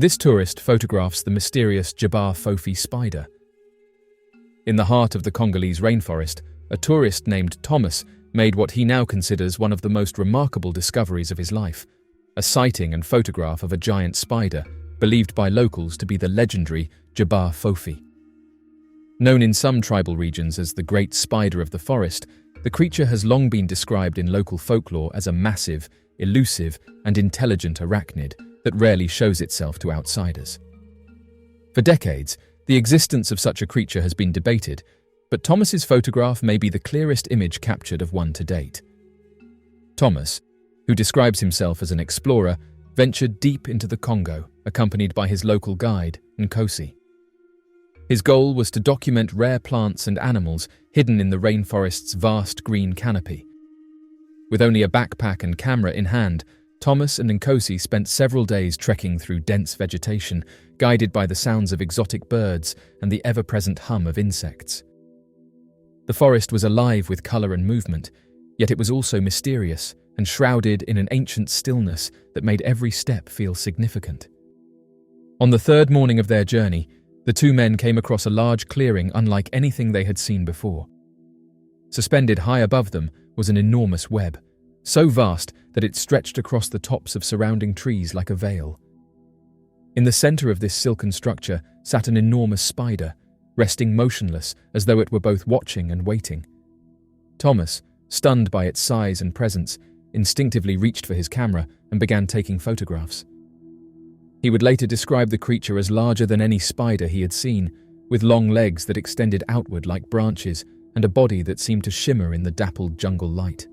This tourist photographs the mysterious J'ba Fofee spider. In the heart of the Congolese rainforest, a tourist named Thomas made what he now considers one of the most remarkable discoveries of his life, a sighting and photograph of a giant spider, believed by locals to be the legendary J'ba Fofee. Known in some tribal regions as the Great Spider of the Forest, the creature has long been described in local folklore as a massive, elusive, and intelligent arachnid that rarely shows itself to outsiders. For decades, the existence of such a creature has been debated, but Thomas's photograph may be the clearest image captured of one to date. Thomas, who describes himself as an explorer, ventured deep into the Congo, accompanied by his local guide, Nkosi. His goal was to document rare plants and animals hidden in the rainforest's vast green canopy. With only a backpack and camera in hand, Thomas and Nkosi spent several days trekking through dense vegetation, guided by the sounds of exotic birds and the ever-present hum of insects. The forest was alive with color and movement, yet it was also mysterious and shrouded in an ancient stillness that made every step feel significant. On the third morning of their journey, the two men came across a large clearing unlike anything they had seen before. Suspended high above them was an enormous web, so vast that it stretched across the tops of surrounding trees like a veil. In the center of this silken structure sat an enormous spider, resting motionless as though it were both watching and waiting. Thomas, stunned by its size and presence, instinctively reached for his camera and began taking photographs. He would later describe the creature as larger than any spider he had seen, with long legs that extended outward like branches and a body that seemed to shimmer in the dappled jungle light.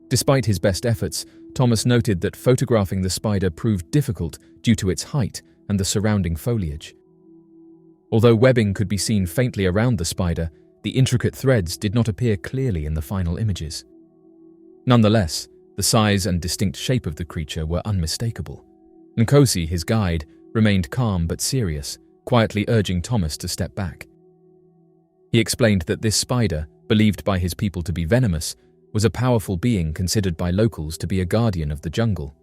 Despite his best efforts, Thomas noted that photographing the spider proved difficult due to its height and the surrounding foliage. Although webbing could be seen faintly around the spider, the intricate threads did not appear clearly in the final images. Nonetheless, the size and distinct shape of the creature were unmistakable. Nkosi, his guide, remained calm but serious, quietly urging Thomas to step back. He explained that this spider, believed by his people to be venomous, was a powerful being considered by locals to be a guardian of the jungle.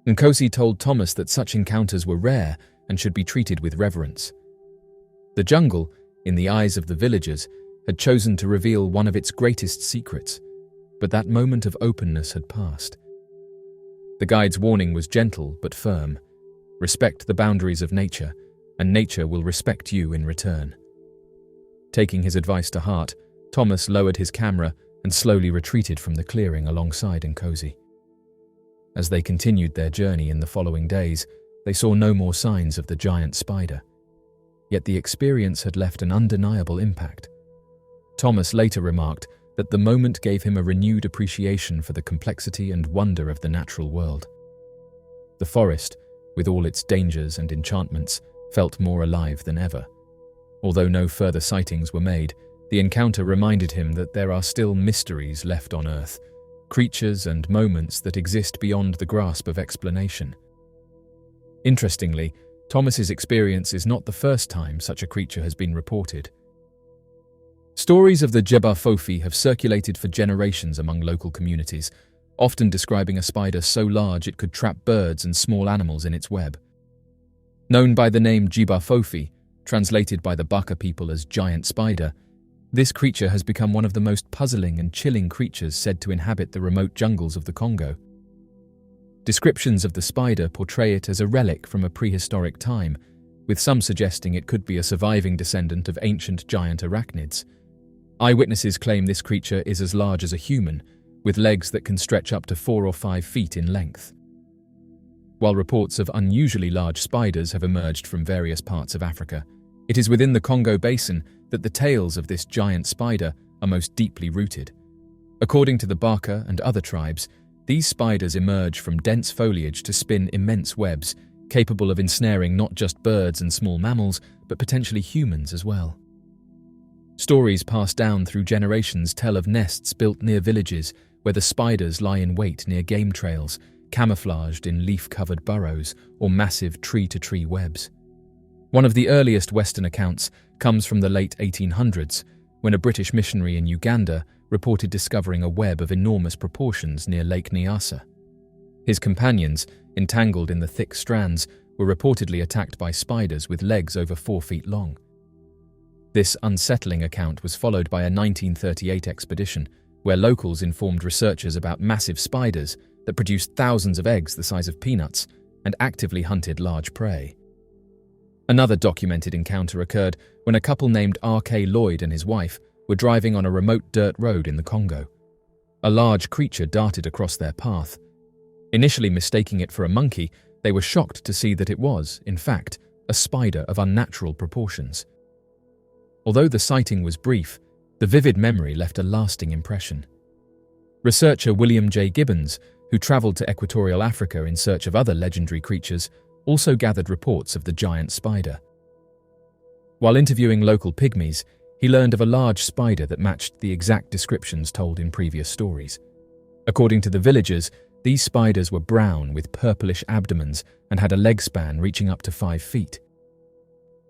Nkosi told Thomas that such encounters were rare and should be treated with reverence. The jungle, in the eyes of the villagers, had chosen to reveal one of its greatest secrets, but that moment of openness had passed. The guide's warning was gentle but firm. Respect the boundaries of nature, and nature will respect you in return. Taking his advice to heart, Thomas lowered his camera and slowly retreated from the clearing alongside Nkosi. As they continued their journey in the following days, they saw no more signs of the giant spider. Yet the experience had left an undeniable impact. Thomas later remarked that the moment gave him a renewed appreciation for the complexity and wonder of the natural world. The forest, with all its dangers and enchantments, felt more alive than ever. Although no further sightings were made, the encounter reminded him that there are still mysteries left on Earth, creatures and moments that exist beyond the grasp of explanation. Interestingly, Thomas's experience is not the first time such a creature has been reported. Stories of the J'ba Fofee have circulated for generations among local communities, often describing a spider so large it could trap birds and small animals in its web. Known by the name J'ba Fofee, translated by the Baka people as giant spider, this creature has become one of the most puzzling and chilling creatures said to inhabit the remote jungles of the Congo. Descriptions of the spider portray it as a relic from a prehistoric time, with some suggesting it could be a surviving descendant of ancient giant arachnids. Eyewitnesses claim this creature is as large as a human, with legs that can stretch up to 4 or 5 feet in length. While reports of unusually large spiders have emerged from various parts of Africa, it is within the Congo Basin that the tales of this giant spider are most deeply rooted. According to the Baka and other tribes, these spiders emerge from dense foliage to spin immense webs, capable of ensnaring not just birds and small mammals, but potentially humans as well. Stories passed down through generations tell of nests built near villages where the spiders lie in wait near game trails, camouflaged in leaf-covered burrows or massive tree-to-tree webs. One of the earliest Western accounts comes from the late 1800s, when a British missionary in Uganda reported discovering a web of enormous proportions near Lake Nyasa. His companions, entangled in the thick strands, were reportedly attacked by spiders with legs over 4 feet long. This unsettling account was followed by a 1938 expedition where locals informed researchers about massive spiders that produced thousands of eggs the size of peanuts and actively hunted large prey. Another documented encounter occurred when a couple named R.K. Lloyd and his wife were driving on a remote dirt road in the Congo. A large creature darted across their path. Initially mistaking it for a monkey, they were shocked to see that it was, in fact, a spider of unnatural proportions. Although the sighting was brief, the vivid memory left a lasting impression. Researcher William J. Gibbons, who traveled to equatorial Africa in search of other legendary creatures, also gathered reports of the giant spider. While interviewing local pygmies, he learned of a large spider that matched the exact descriptions told in previous stories. According to the villagers, these spiders were brown with purplish abdomens and had a leg span reaching up to 5 feet.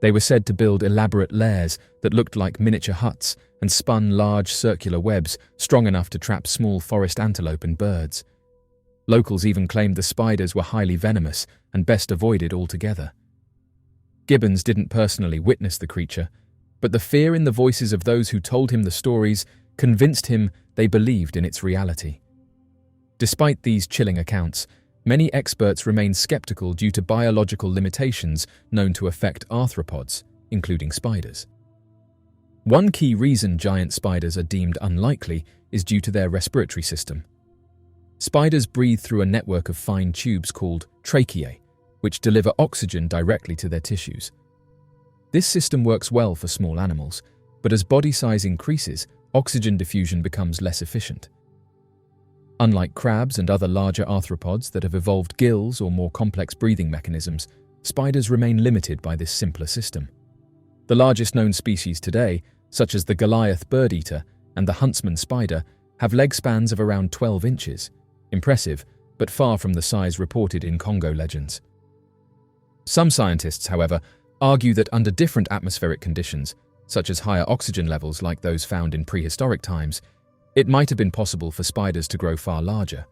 They were said to build elaborate lairs that looked like miniature huts and spun large circular webs strong enough to trap small forest antelope and birds. Locals even claimed the spiders were highly venomous and best avoided altogether. Gibbons didn't personally witness the creature, but the fear in the voices of those who told him the stories convinced him they believed in its reality. Despite these chilling accounts, many experts remain skeptical due to biological limitations known to affect arthropods, including spiders. One key reason giant spiders are deemed unlikely is due to their respiratory system. Spiders breathe through a network of fine tubes called tracheae, which deliver oxygen directly to their tissues. This system works well for small animals, but as body size increases, oxygen diffusion becomes less efficient. Unlike crabs and other larger arthropods that have evolved gills or more complex breathing mechanisms, spiders remain limited by this simpler system. The largest known species today, such as the Goliath bird-eater and the huntsman spider, have leg spans of around 12 inches. Impressive, but far from the size reported in Congo legends. Some scientists, however, argue that under different atmospheric conditions, such as higher oxygen levels like those found in prehistoric times, it might have been possible for spiders to grow far larger.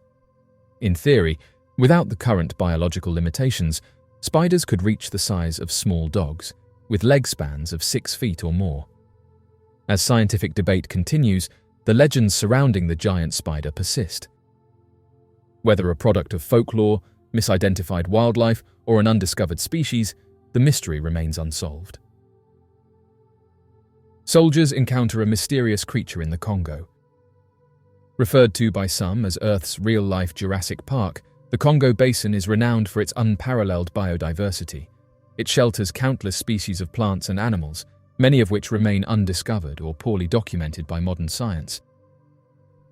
In theory, without the current biological limitations, spiders could reach the size of small dogs, with leg spans of 6 feet or more. As scientific debate continues, the legends surrounding the giant spider persist. Whether a product of folklore, misidentified wildlife, or an undiscovered species, the mystery remains unsolved. Soldiers encounter a mysterious creature in the Congo. Referred to by some as Earth's real-life Jurassic Park, the Congo Basin is renowned for its unparalleled biodiversity. It shelters countless species of plants and animals, many of which remain undiscovered or poorly documented by modern science.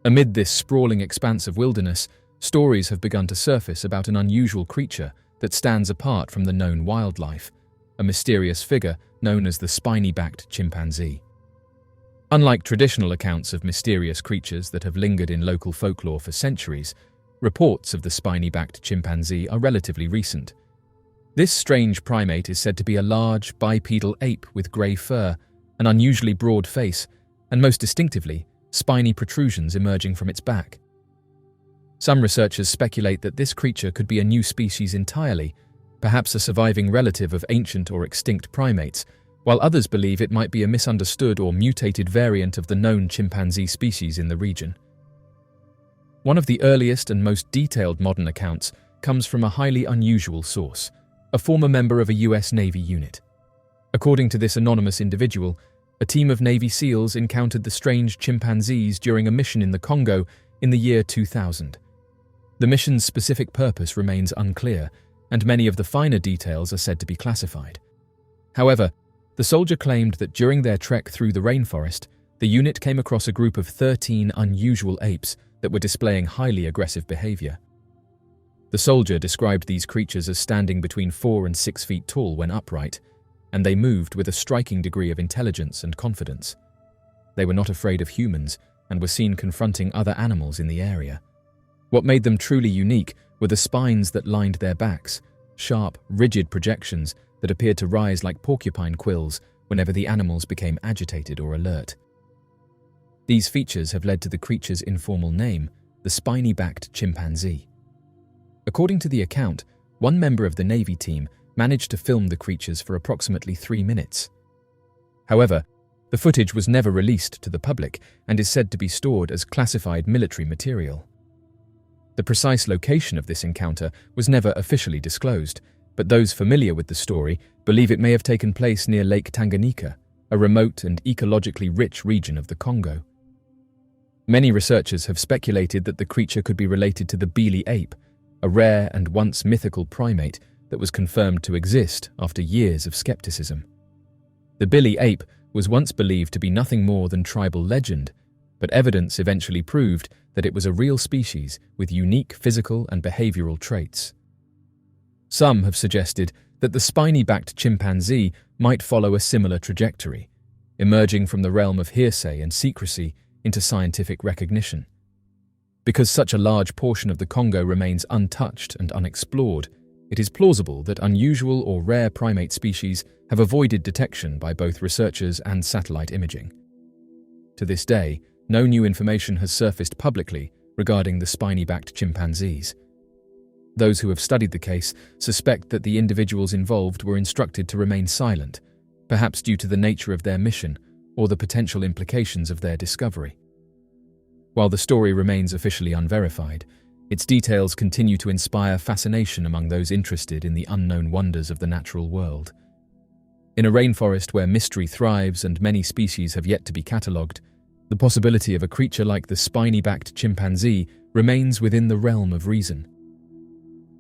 Amid this sprawling expanse of wilderness, stories have begun to surface about an unusual creature that stands apart from the known wildlife, a mysterious figure known as the spiny-backed chimpanzee. Unlike traditional accounts of mysterious creatures that have lingered in local folklore for centuries, reports of the spiny-backed chimpanzee are relatively recent. This strange primate is said to be a large, bipedal ape with grey fur, an unusually broad face, and most distinctively, spiny protrusions emerging from its back. Some researchers speculate that this creature could be a new species entirely, perhaps a surviving relative of ancient or extinct primates, while others believe it might be a misunderstood or mutated variant of the known chimpanzee species in the region. One of the earliest and most detailed modern accounts comes from a highly unusual source, a former member of a US Navy unit. According to this anonymous individual, a team of Navy SEALs encountered the strange chimpanzees during a mission in the Congo in the year 2000. The mission's specific purpose remains unclear, and many of the finer details are said to be classified. However, the soldier claimed that during their trek through the rainforest, the unit came across a group of 13 unusual apes that were displaying highly aggressive behavior. The soldier described these creatures as standing between 4 and 6 feet tall when upright, and they moved with a striking degree of intelligence and confidence. They were not afraid of humans and were seen confronting other animals in the area. What made them truly unique were the spines that lined their backs, sharp, rigid projections that appeared to rise like porcupine quills whenever the animals became agitated or alert. These features have led to the creature's informal name, the spiny-backed chimpanzee. According to the account, one member of the Navy team managed to film the creatures for approximately 3 minutes. However, the footage was never released to the public and is said to be stored as classified military material. The precise location of this encounter was never officially disclosed, but those familiar with the story believe it may have taken place near Lake Tanganyika, a remote and ecologically rich region of the Congo. Many researchers have speculated that the creature could be related to the Bili ape, a rare and once mythical primate that was confirmed to exist after years of skepticism. The Bili ape was once believed to be nothing more than tribal legend, but evidence eventually proved that it was a real species with unique physical and behavioral traits. Some have suggested that the spiny-backed chimpanzee might follow a similar trajectory, emerging from the realm of hearsay and secrecy into scientific recognition. Because such a large portion of the Congo remains untouched and unexplored, it is plausible that unusual or rare primate species have avoided detection by both researchers and satellite imaging. To this day, no new information has surfaced publicly regarding the spiny-backed chimpanzees. Those who have studied the case suspect that the individuals involved were instructed to remain silent, perhaps due to the nature of their mission or the potential implications of their discovery. While the story remains officially unverified, its details continue to inspire fascination among those interested in the unknown wonders of the natural world. In a rainforest where mystery thrives and many species have yet to be catalogued, the possibility of a creature like the spiny-backed chimpanzee remains within the realm of reason.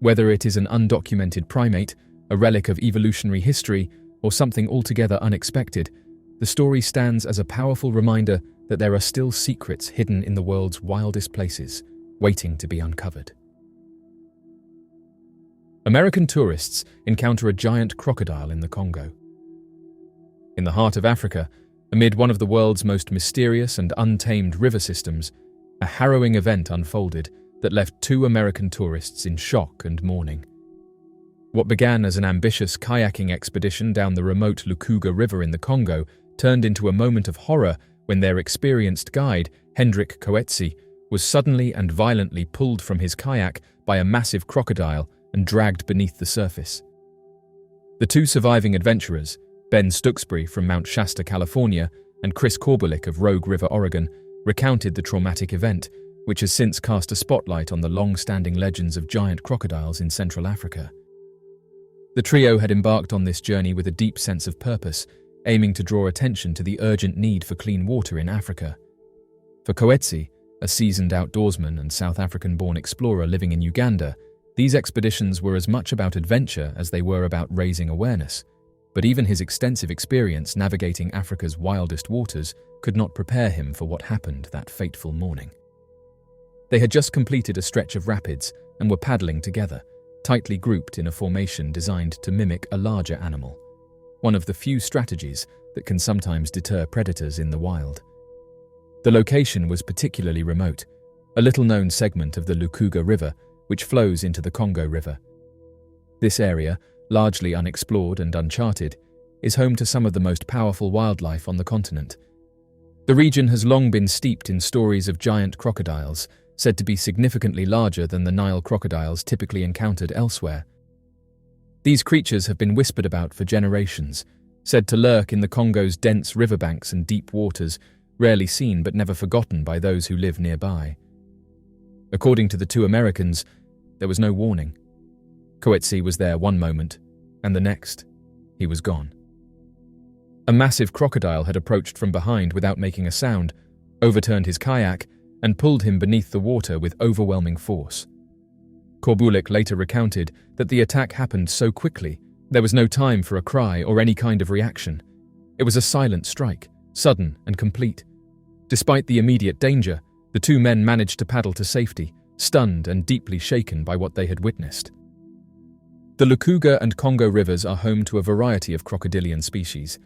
Whether it is an undocumented primate, a relic of evolutionary history, or something altogether unexpected, the story stands as a powerful reminder that there are still secrets hidden in the world's wildest places, waiting to be uncovered. American tourists encounter a giant crocodile in the Congo. In the heart of Africa, amid one of the world's most mysterious and untamed river systems, a harrowing event unfolded that left 2 American tourists in shock and mourning. What began as an ambitious kayaking expedition down the remote Lukuga River in the Congo turned into a moment of horror when their experienced guide, Hendrik Coetzee, was suddenly and violently pulled from his kayak by a massive crocodile and dragged beneath the surface. The 2 surviving adventurers, Ben Stooksbury from Mount Shasta, California, and Chris Korbulik of Rogue River, Oregon, recounted the traumatic event, which has since cast a spotlight on the long-standing legends of giant crocodiles in Central Africa. The trio had embarked on this journey with a deep sense of purpose, aiming to draw attention to the urgent need for clean water in Africa. For Coetzee, a seasoned outdoorsman and South African-born explorer living in Uganda, these expeditions were as much about adventure as they were about raising awareness. But even his extensive experience navigating Africa's wildest waters could not prepare him for what happened that fateful morning. They had just completed a stretch of rapids and were paddling together, tightly grouped in a formation designed to mimic a larger animal, one of the few strategies that can sometimes deter predators in the wild. The location was particularly remote, a little-known segment of the Lukuga River, which flows into the Congo River. This area, largely unexplored and uncharted, is home to some of the most powerful wildlife on the continent. The region has long been steeped in stories of giant crocodiles, said to be significantly larger than the Nile crocodiles typically encountered elsewhere. These creatures have been whispered about for generations, said to lurk in the Congo's dense riverbanks and deep waters, rarely seen but never forgotten by those who live nearby. According to the 2 Americans, there was no warning. Coetzee was there one moment, and the next, he was gone. A massive crocodile had approached from behind without making a sound, overturned his kayak, and pulled him beneath the water with overwhelming force. Korbulik later recounted that the attack happened so quickly, there was no time for a cry or any kind of reaction. It was a silent strike, sudden and complete. Despite the immediate danger, the 2 men managed to paddle to safety, stunned and deeply shaken by what they had witnessed. The Lukuga and Congo rivers are home to a variety of crocodilian species,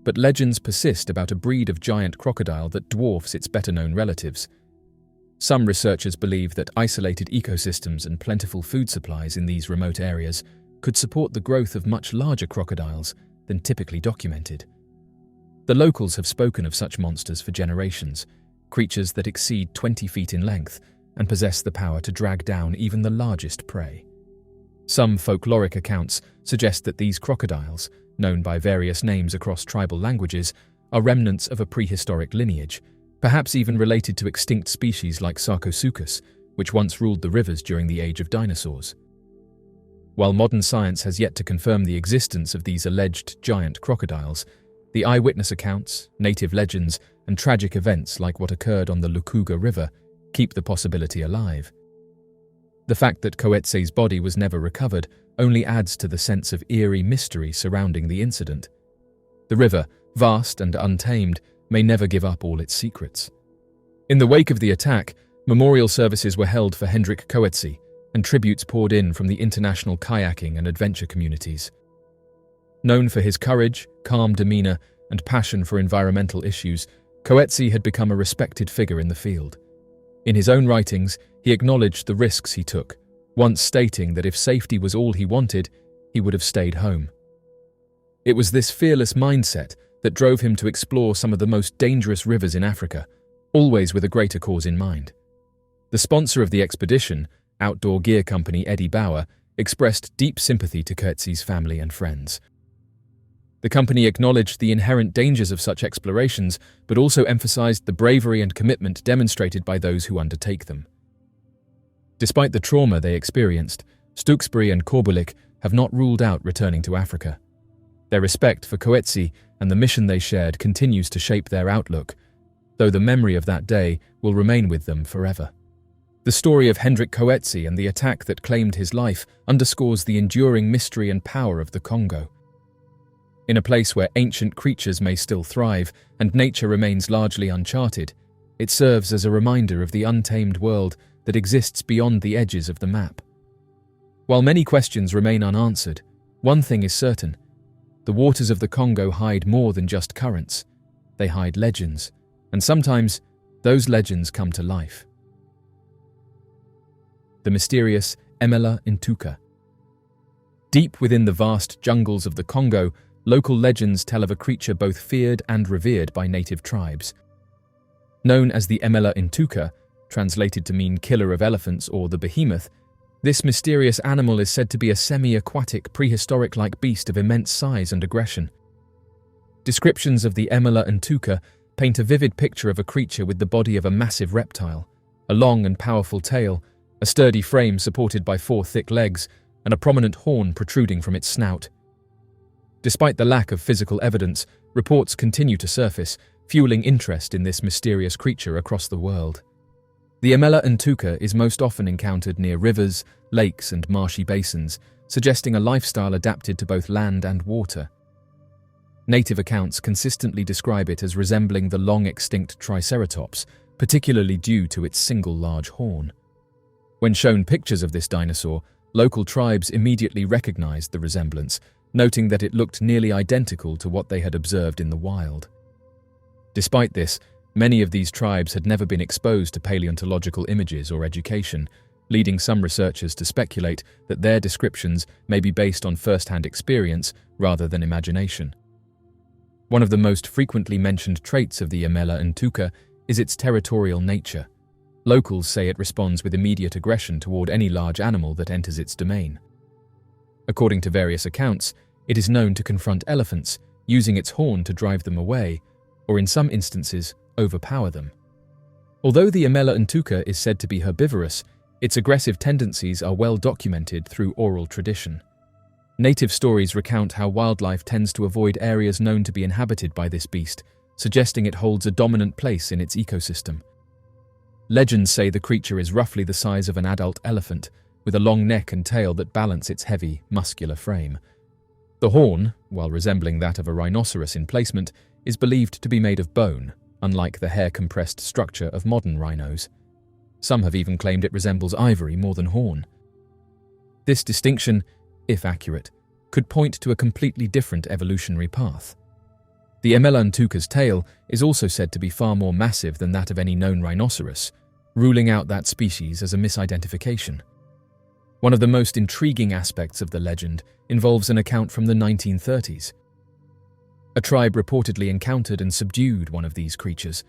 but legends persist about a breed of giant crocodile that dwarfs its better-known relatives. Some researchers believe that isolated ecosystems and plentiful food supplies in these remote areas could support the growth of much larger crocodiles than typically documented. The locals have spoken of such monsters for generations, creatures that exceed 20 feet in length and possess the power to drag down even the largest prey. Some folkloric accounts suggest that these crocodiles, known by various names across tribal languages, are remnants of a prehistoric lineage, perhaps even related to extinct species like Sarcosuchus, which once ruled the rivers during the age of dinosaurs. While modern science has yet to confirm the existence of these alleged giant crocodiles, the eyewitness accounts, native legends, and tragic events like what occurred on the Lukuga River keep the possibility alive. The fact that Coetzee's body was never recovered only adds to the sense of eerie mystery surrounding the incident. The river, vast and untamed, may never give up all its secrets. In the wake of the attack, memorial services were held for Hendrik Coetzee, and tributes poured in from the international kayaking and adventure communities. Known for his courage, calm demeanor, and passion for environmental issues, Coetzee had become a respected figure in the field. In his own writings, he acknowledged the risks he took, once stating that if safety was all he wanted, he would have stayed home. It was this fearless mindset that drove him to explore some of the most dangerous rivers in Africa, always with a greater cause in mind. The sponsor of the expedition, outdoor gear company Eddie Bauer, expressed deep sympathy to Coetzee's family and friends. The company acknowledged the inherent dangers of such explorations, but also emphasized the bravery and commitment demonstrated by those who undertake them. Despite the trauma they experienced, Stooksbury and Corbulic have not ruled out returning to Africa. Their respect for Coetzee and the mission they shared continues to shape their outlook, though the memory of that day will remain with them forever. The story of Hendrik Coetzee and the attack that claimed his life underscores the enduring mystery and power of the Congo. In a place where ancient creatures may still thrive and nature remains largely uncharted, it serves as a reminder of the untamed world that exists beyond the edges of the map. While many questions remain unanswered, one thing is certain: the waters of the Congo hide more than just currents. They hide legends, and sometimes those legends come to life. The mysterious Emila Inuka. Deep within the vast jungles of the Congo, local legends tell of a creature both feared and revered by native tribes. Known as the Emila Inuka, translated to mean killer of elephants or the behemoth, this mysterious animal is said to be a semi-aquatic, prehistoric-like beast of immense size and aggression. Descriptions of the Emila Inuka paint a vivid picture of a creature with the body of a massive reptile, a long and powerful tail, a sturdy frame supported by 4 thick legs, and a prominent horn protruding from its snout. Despite the lack of physical evidence, reports continue to surface, fueling interest in this mysterious creature across the world. The Emila Inuka is most often encountered near rivers, lakes, and marshy basins, suggesting a lifestyle adapted to both land and water. Native accounts consistently describe it as resembling the long-extinct Triceratops, particularly due to its single large horn. When shown pictures of this dinosaur, local tribes immediately recognized the resemblance, noting that it looked nearly identical to what they had observed in the wild. Despite this, many of these tribes had never been exposed to paleontological images or education, leading some researchers to speculate that their descriptions may be based on first-hand experience rather than imagination. One of the most frequently mentioned traits of the Emila Inuka is its territorial nature. Locals say it responds with immediate aggression toward any large animal that enters its domain. According to various accounts, it is known to confront elephants, using its horn to drive them away, or in some instances, overpower them. Although the Emila Inuka is said to be herbivorous, its aggressive tendencies are well documented through oral tradition. Native stories recount how wildlife tends to avoid areas known to be inhabited by this beast, suggesting it holds a dominant place in its ecosystem. Legends say the creature is roughly the size of an adult elephant, with a long neck and tail that balance its heavy, muscular frame. The horn, while resembling that of a rhinoceros in placement, is believed to be made of bone, unlike the hair-compressed structure of modern rhinos. Some have even claimed it resembles ivory more than horn. This distinction, if accurate, could point to a completely different evolutionary path. The Emila Inuka's tail is also said to be far more massive than that of any known rhinoceros, ruling out that species as a misidentification. One of the most intriguing aspects of the legend involves an account from the 1930s. A tribe reportedly encountered and subdued one of these creatures.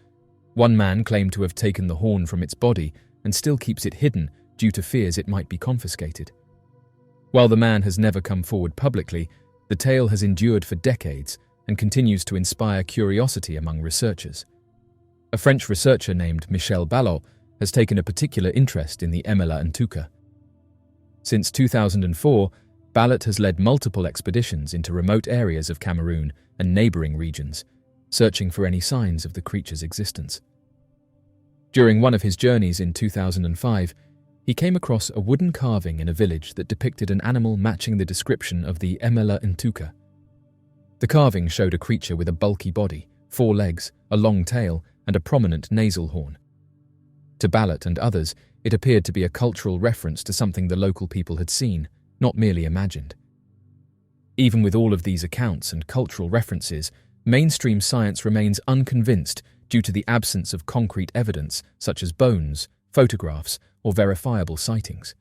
One man claimed to have taken the horn from its body and still keeps it hidden due to fears it might be confiscated. While the man has never come forward publicly, the tale has endured for decades and continues to inspire curiosity among researchers. A French researcher named Michel Ballot has taken a particular interest in the Emila Inuka. Since 2004, Ballot has led multiple expeditions into remote areas of Cameroon and neighboring regions, searching for any signs of the creature's existence. During one of his journeys in 2005, he came across a wooden carving in a village that depicted an animal matching the description of the Emila Inuka. The carving showed a creature with a bulky body, 4 legs, a long tail, and a prominent nasal horn. To Ballot and others, it appeared to be a cultural reference to something the local people had seen, not merely imagined. Even with all of these accounts and cultural references, mainstream science remains unconvinced due to the absence of concrete evidence such as bones, photographs, or verifiable sightings.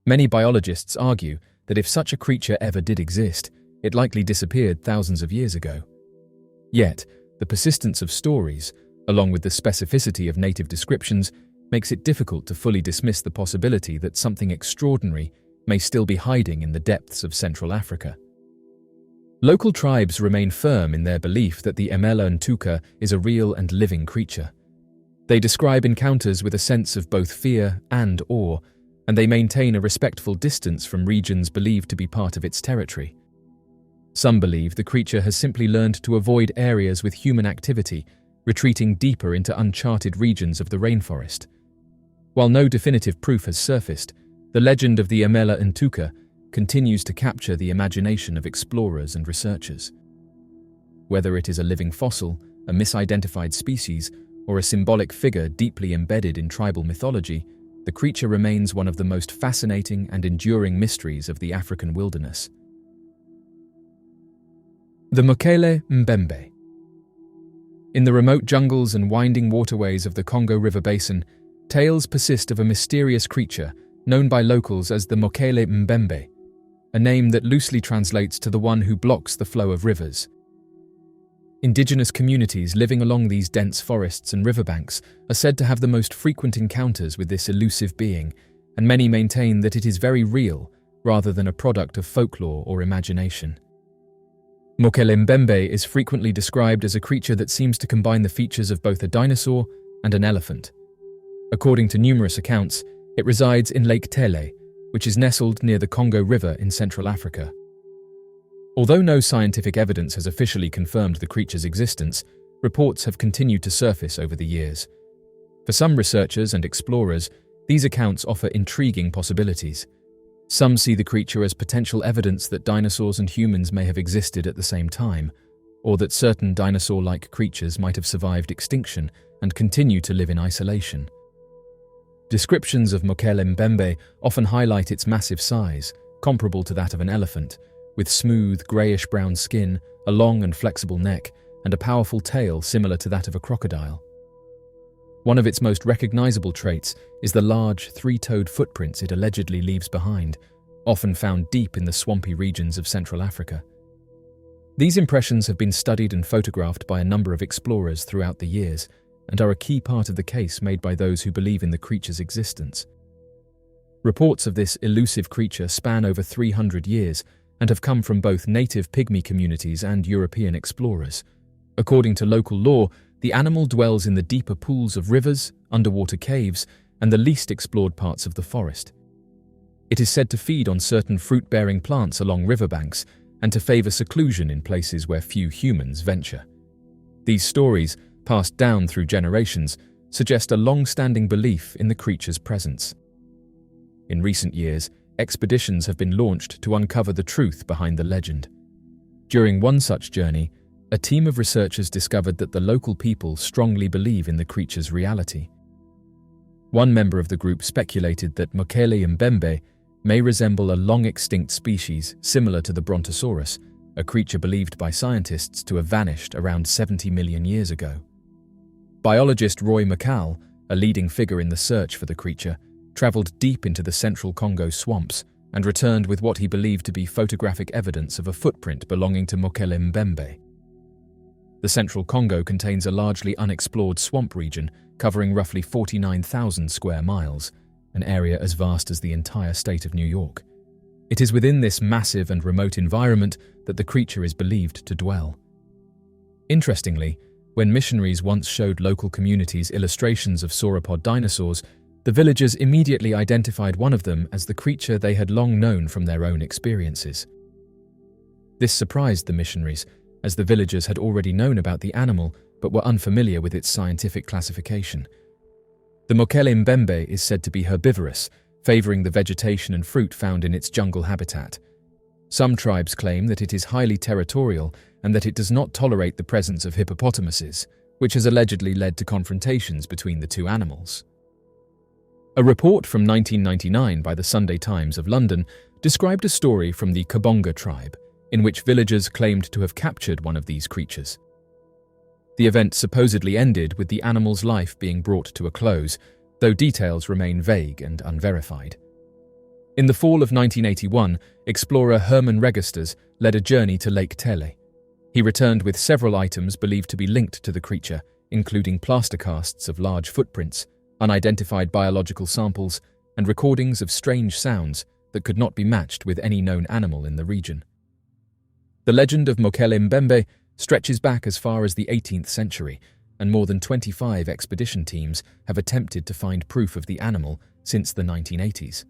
Many biologists argue that if such a creature ever did exist, it likely disappeared thousands of years ago. Yet, the persistence of stories, along with the specificity of native descriptions, makes it difficult to fully dismiss the possibility that something extraordinary may still be hiding in the depths of Central Africa. Local tribes remain firm in their belief that the Emila Inuka is a real and living creature. They describe encounters with a sense of both fear and awe, and they maintain a respectful distance from regions believed to be part of its territory. Some believe the creature has simply learned to avoid areas with human activity, retreating deeper into uncharted regions of the rainforest. While no definitive proof has surfaced, the legend of the Emila Inuka continues to capture the imagination of explorers and researchers. Whether it is a living fossil, a misidentified species, or a symbolic figure deeply embedded in tribal mythology, the creature remains one of the most fascinating and enduring mysteries of the African wilderness. The Mole Mbe. In the remote jungles and winding waterways of the Congo River Basin, tales persist of a mysterious creature known by locals as the Mole Mbe, a name that loosely translates to the one who blocks the flow of rivers. Indigenous communities living along these dense forests and riverbanks are said to have the most frequent encounters with this elusive being, and many maintain that it is very real rather than a product of folklore or imagination. Mole Mbe is frequently described as a creature that seems to combine the features of both a dinosaur and an elephant. According to numerous accounts, it resides in Lake Tele, which is nestled near the Congo River in Central Africa. Although no scientific evidence has officially confirmed the creature's existence, reports have continued to surface over the years. For some researchers and explorers, these accounts offer intriguing possibilities. Some see the creature as potential evidence that dinosaurs and humans may have existed at the same time, or that certain dinosaur-like creatures might have survived extinction and continue to live in isolation. Descriptions of Mole Mbe often highlight its massive size, comparable to that of an elephant, with smooth, greyish-brown skin, a long and flexible neck, and a powerful tail similar to that of a crocodile. One of its most recognizable traits is the large, 3-toed footprints it allegedly leaves behind, often found deep in the swampy regions of Central Africa. These impressions have been studied and photographed by a number of explorers throughout the years, and are a key part of the case made by those who believe in the creature's existence. Reports of this elusive creature span over 300 years and have come from both native pygmy communities and European explorers. According to local lore, the animal dwells in the deeper pools of rivers, underwater caves, and the least explored parts of the forest. It is said to feed on certain fruit-bearing plants along riverbanks and to favor seclusion in places where few humans venture. These stories, passed down through generations, suggest a long-standing belief in the creature's presence. In recent years, expeditions have been launched to uncover the truth behind the legend. During one such journey, a team of researchers discovered that the local people strongly believe in the creature's reality. One member of the group speculated that Mole Mbe may resemble a long-extinct species similar to the Brontosaurus, a creature believed by scientists to have vanished around 70 million years ago. Biologist Roy McCall, a leading figure in the search for the creature, traveled deep into the central Congo swamps and returned with what he believed to be photographic evidence of a footprint belonging to Mole Mbe. The central Congo contains a largely unexplored swamp region covering roughly 49,000 square miles, an area as vast as the entire state of New York. It is within this massive and remote environment that the creature is believed to dwell. Interestingly, when missionaries once showed local communities illustrations of sauropod dinosaurs, the villagers immediately identified one of them as the creature they had long known from their own experiences. This surprised the missionaries, as the villagers had already known about the animal but were unfamiliar with its scientific classification. The Mole Mbe is said to be herbivorous, favoring the vegetation and fruit found in its jungle habitat. Some tribes claim that it is highly territorial and that it does not tolerate the presence of hippopotamuses, which has allegedly led to confrontations between the two animals. A report from 1999 by the Sunday Times of London described a story from the Kabonga tribe, in which villagers claimed to have captured one of these creatures. The event supposedly ended with the animal's life being brought to a close, though details remain vague and unverified. In the fall of 1981, explorer Herman Registers led a journey to Lake Tele. He returned with several items believed to be linked to the creature, including plaster casts of large footprints, unidentified biological samples, and recordings of strange sounds that could not be matched with any known animal in the region. The legend of Mole Mbe stretches back as far as the 18th century, and more than 25 expedition teams have attempted to find proof of the animal since the 1980s.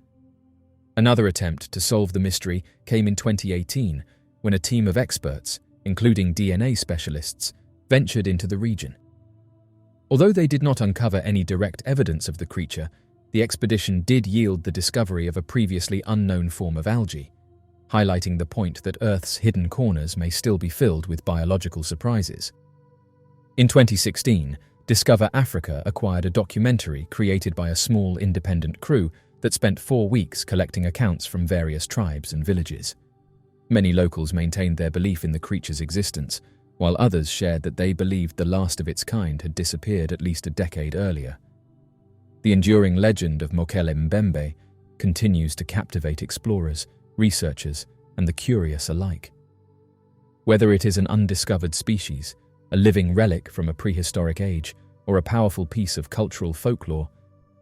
Another attempt to solve the mystery came in 2018, when a team of experts, including DNA specialists, ventured into the region. Although they did not uncover any direct evidence of the creature, the expedition did yield the discovery of a previously unknown form of algae, highlighting the point that Earth's hidden corners may still be filled with biological surprises. In 2016, Discover Africa acquired a documentary created by a small independent crew that spent 4 weeks collecting accounts from various tribes and villages. Many locals maintained their belief in the creature's existence, while others shared that they believed the last of its kind had disappeared at least a decade earlier. The enduring legend of Mole Mbe continues to captivate explorers, researchers, and the curious alike. Whether it is an undiscovered species, a living relic from a prehistoric age, or a powerful piece of cultural folklore,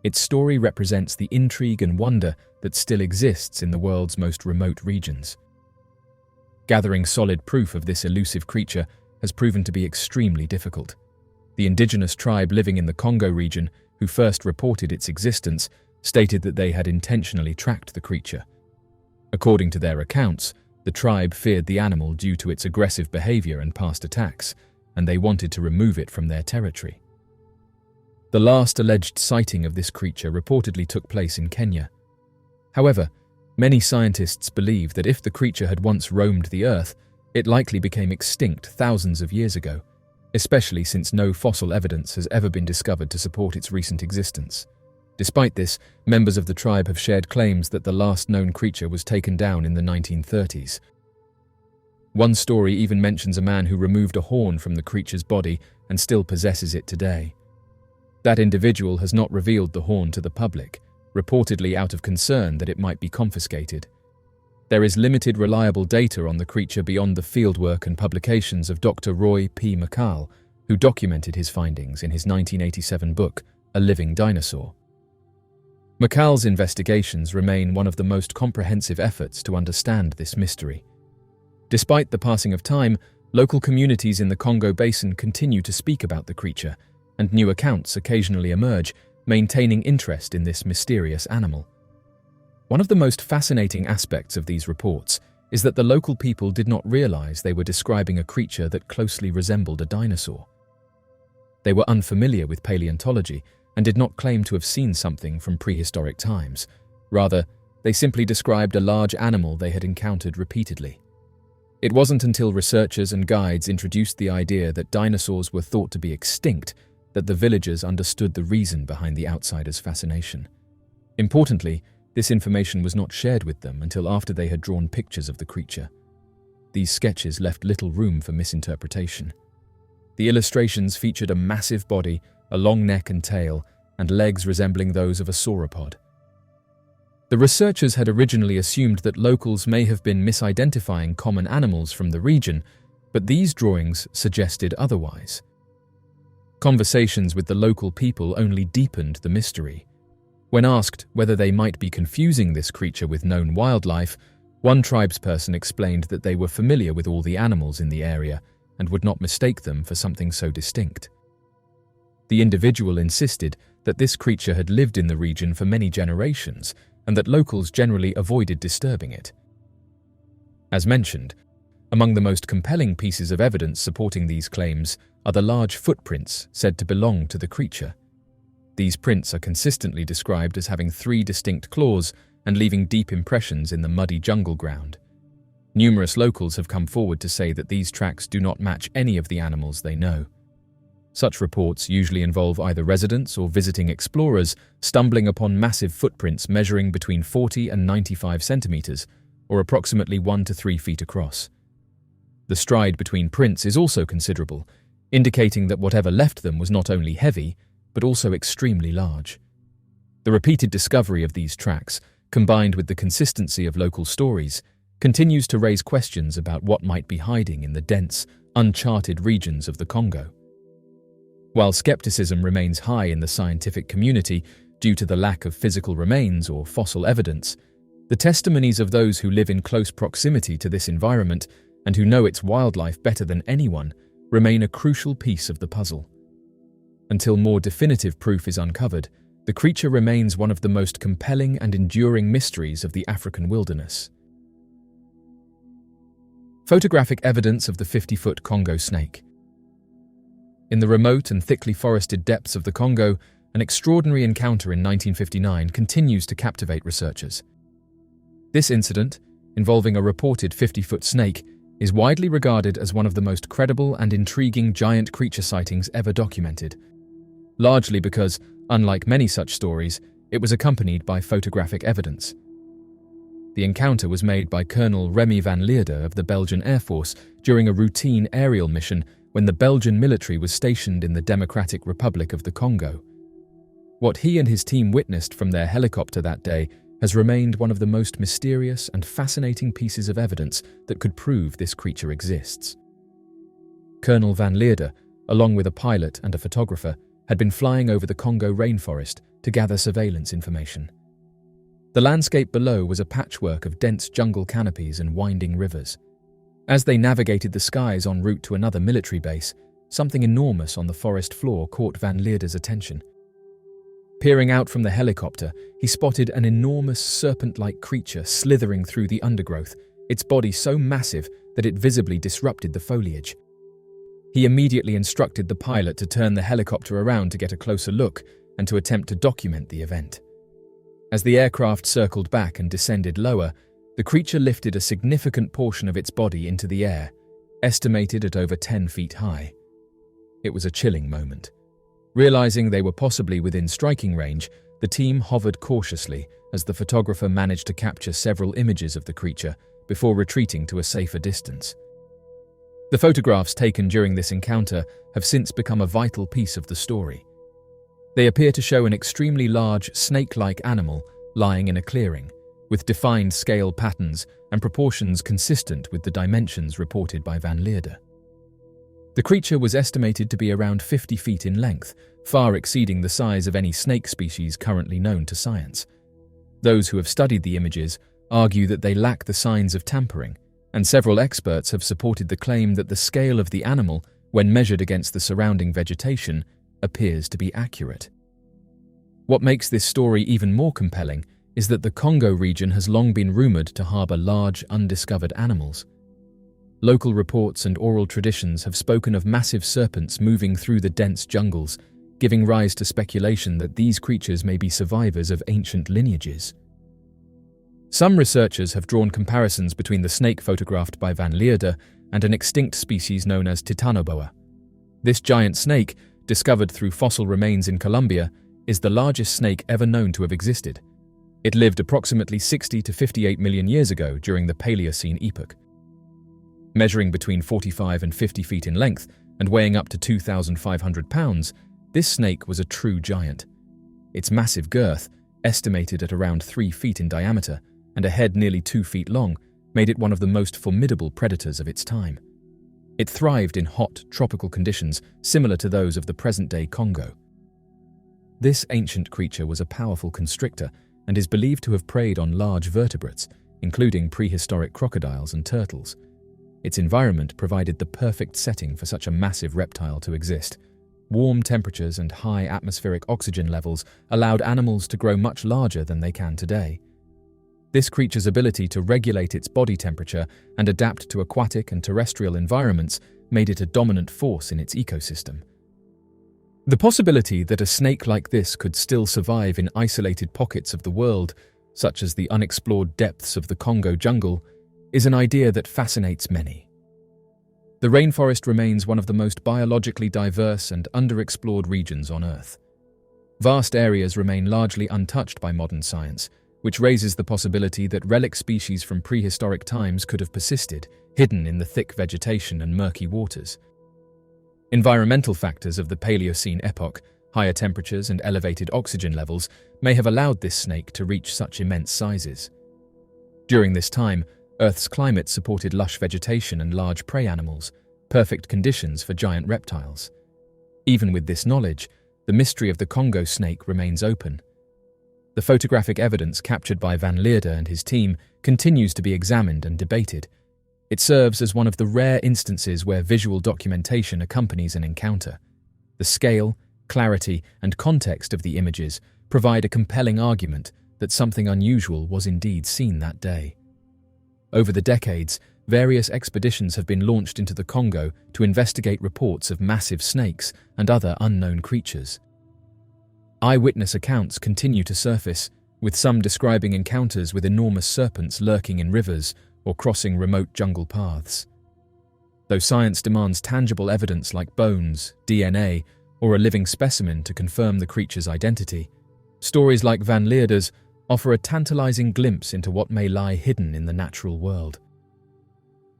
its story represents the intrigue and wonder that still exists in the world's most remote regions. Gathering solid proof of this elusive creature has proven to be extremely difficult. The indigenous tribe living in the Congo region, who first reported its existence, stated that they had intentionally tracked the creature. According to their accounts, the tribe feared the animal due to its aggressive behavior and past attacks, and they wanted to remove it from their territory. The last alleged sighting of this creature reportedly took place in Kenya. However, many scientists believe that if the creature had once roamed the Earth, it likely became extinct thousands of years ago, especially since no fossil evidence has ever been discovered to support its recent existence. Despite this, members of the tribe have shared claims that the last known creature was taken down in the 1930s. One story even mentions a man who removed a horn from the creature's body and still possesses it today. That individual has not revealed the horn to the public, reportedly out of concern that it might be confiscated. There is limited reliable data on the creature beyond the fieldwork and publications of Dr. Roy P. McCall, who documented his findings in his 1987 book, A Living Dinosaur. McCall's investigations remain one of the most comprehensive efforts to understand this mystery. Despite the passing of time, local communities in the Congo Basin continue to speak about the creature, and new accounts occasionally emerge, maintaining interest in this mysterious animal. One of the most fascinating aspects of these reports is that the local people did not realize they were describing a creature that closely resembled a dinosaur. They were unfamiliar with paleontology and did not claim to have seen something from prehistoric times. Rather, they simply described a large animal they had encountered repeatedly. It wasn't until researchers and guides introduced the idea that dinosaurs were thought to be extinct that the villagers understood the reason behind the outsiders' fascination. Importantly, this information was not shared with them until after they had drawn pictures of the creature. These sketches left little room for misinterpretation. The illustrations featured a massive body, a long neck and tail, and legs resembling those of a sauropod. The researchers had originally assumed that locals may have been misidentifying common animals from the region, but these drawings suggested otherwise. Conversations with the local people only deepened the mystery. When asked whether they might be confusing this creature with known wildlife, One tribesperson explained that they were familiar with all the animals in the area and would not mistake them for something so distinct. The individual insisted that this creature had lived in the region for many generations and that locals generally avoided disturbing it. As mentioned, among the most compelling pieces of evidence supporting these claims are the large footprints said to belong to the creature. These prints are consistently described as having 3 distinct claws and leaving deep impressions in the muddy jungle ground. Numerous locals have come forward to say that these tracks do not match any of the animals they know. Such reports usually involve either residents or visiting explorers stumbling upon massive footprints measuring between 40 and 95 centimeters, or approximately 1 to 3 feet across. The stride between prints is also considerable, indicating that whatever left them was not only heavy, but also extremely large. The repeated discovery of these tracks, combined with the consistency of local stories, continues to raise questions about what might be hiding in the dense, uncharted regions of the Congo. While skepticism remains high in the scientific community due to the lack of physical remains or fossil evidence, the testimonies of those who live in close proximity to this environment and who know its wildlife better than anyone remain a crucial piece of the puzzle. Until more definitive proof is uncovered, the creature remains one of the most compelling and enduring mysteries of the African wilderness. Photographic evidence of the 50-foot Congo snake. In the remote and thickly forested depths of the Congo, an extraordinary encounter in 1959 continues to captivate researchers. This incident, involving a reported 50-foot snake, is widely regarded as one of the most credible and intriguing giant creature sightings ever documented, largely because, unlike many such stories, it was accompanied by photographic evidence. The encounter was made by Colonel Remy van Leerde of the Belgian Air Force during a routine aerial mission when the Belgian military was stationed in the Democratic Republic of the Congo. What he and his team witnessed from their helicopter that day has remained one of the most mysterious and fascinating pieces of evidence that could prove this creature exists. Colonel van Leerde, along with a pilot and a photographer, had been flying over the Congo rainforest to gather surveillance information. The landscape below was a patchwork of dense jungle canopies and winding rivers. As they navigated the skies en route to another military base, something enormous on the forest floor caught van Leerde's attention. Peering out from the helicopter, he spotted an enormous serpent-like creature slithering through the undergrowth, its body so massive that it visibly disrupted the foliage. He immediately instructed the pilot to turn the helicopter around to get a closer look and to attempt to document the event. As the aircraft circled back and descended lower, the creature lifted a significant portion of its body into the air, estimated at over 10 feet high. It was a chilling moment. Realizing they were possibly within striking range, the team hovered cautiously as the photographer managed to capture several images of the creature before retreating to a safer distance. The photographs taken during this encounter have since become a vital piece of the story. They appear to show an extremely large, snake-like animal lying in a clearing, with defined scale patterns and proportions consistent with the dimensions reported by van Leerde. The creature was estimated to be around 50 feet in length, far exceeding the size of any snake species currently known to science. Those who have studied the images argue that they lack the signs of tampering, and several experts have supported the claim that the scale of the animal, when measured against the surrounding vegetation, appears to be accurate. What makes this story even more compelling is that the Congo region has long been rumored to harbor large, undiscovered animals. Local reports and oral traditions have spoken of massive serpents moving through the dense jungles, giving rise to speculation that these creatures may be survivors of ancient lineages. Some researchers have drawn comparisons between the snake photographed by van Leerde and an extinct species known as Titanoboa. This giant snake, discovered through fossil remains in Colombia, is the largest snake ever known to have existed. It lived approximately 60 to 58 million years ago during the Paleocene epoch. Measuring between 45 and 50 feet in length and weighing up to 2,500 pounds, this snake was a true giant. Its massive girth, estimated at around 3 feet in diameter, and a head nearly 2 feet long, made it one of the most formidable predators of its time. It thrived in hot, tropical conditions similar to those of the present-day Congo. This ancient creature was a powerful constrictor and is believed to have preyed on large vertebrates, including prehistoric crocodiles and turtles. Its environment provided the perfect setting for such a massive reptile to exist. Warm temperatures and high atmospheric oxygen levels allowed animals to grow much larger than they can today. This creature's ability to regulate its body temperature and adapt to aquatic and terrestrial environments made it a dominant force in its ecosystem. The possibility that a snake like this could still survive in isolated pockets of the world, such as the unexplored depths of the Congo jungle, is an idea that fascinates many. The rainforest remains one of the most biologically diverse and underexplored regions on Earth. Vast areas remain largely untouched by modern science, which raises the possibility that relic species from prehistoric times could have persisted, hidden in the thick vegetation and murky waters. Environmental factors of the Paleocene epoch, higher temperatures and elevated oxygen levels, may have allowed this snake to reach such immense sizes. During this time, Earth's climate supported lush vegetation and large prey animals, perfect conditions for giant reptiles. Even with this knowledge, the mystery of the Congo snake remains open. The photographic evidence captured by Van Leerde and his team continues to be examined and debated. It serves as one of the rare instances where visual documentation accompanies an encounter. The scale, clarity, and context of the images provide a compelling argument that something unusual was indeed seen that day. Over the decades, various expeditions have been launched into the Congo to investigate reports of massive snakes and other unknown creatures. Eyewitness accounts continue to surface, with some describing encounters with enormous serpents lurking in rivers or crossing remote jungle paths. Though science demands tangible evidence like bones, DNA, or a living specimen to confirm the creature's identity, stories like Van Leerde's offer a tantalizing glimpse into what may lie hidden in the natural world.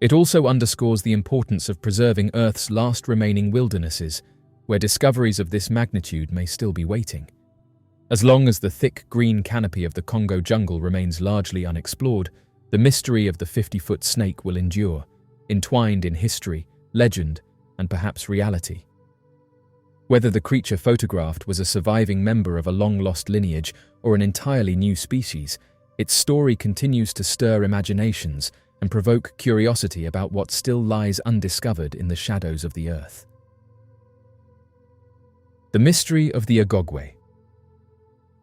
It also underscores the importance of preserving Earth's last remaining wildernesses, where discoveries of this magnitude may still be waiting. As long as the thick green canopy of the Congo jungle remains largely unexplored, the mystery of the 50-foot snake will endure, entwined in history, legend, and perhaps reality. Whether the creature photographed was a surviving member of a long-lost lineage or an entirely new species, its story continues to stir imaginations and provoke curiosity about what still lies undiscovered in the shadows of the Earth. The mystery of the Agogue.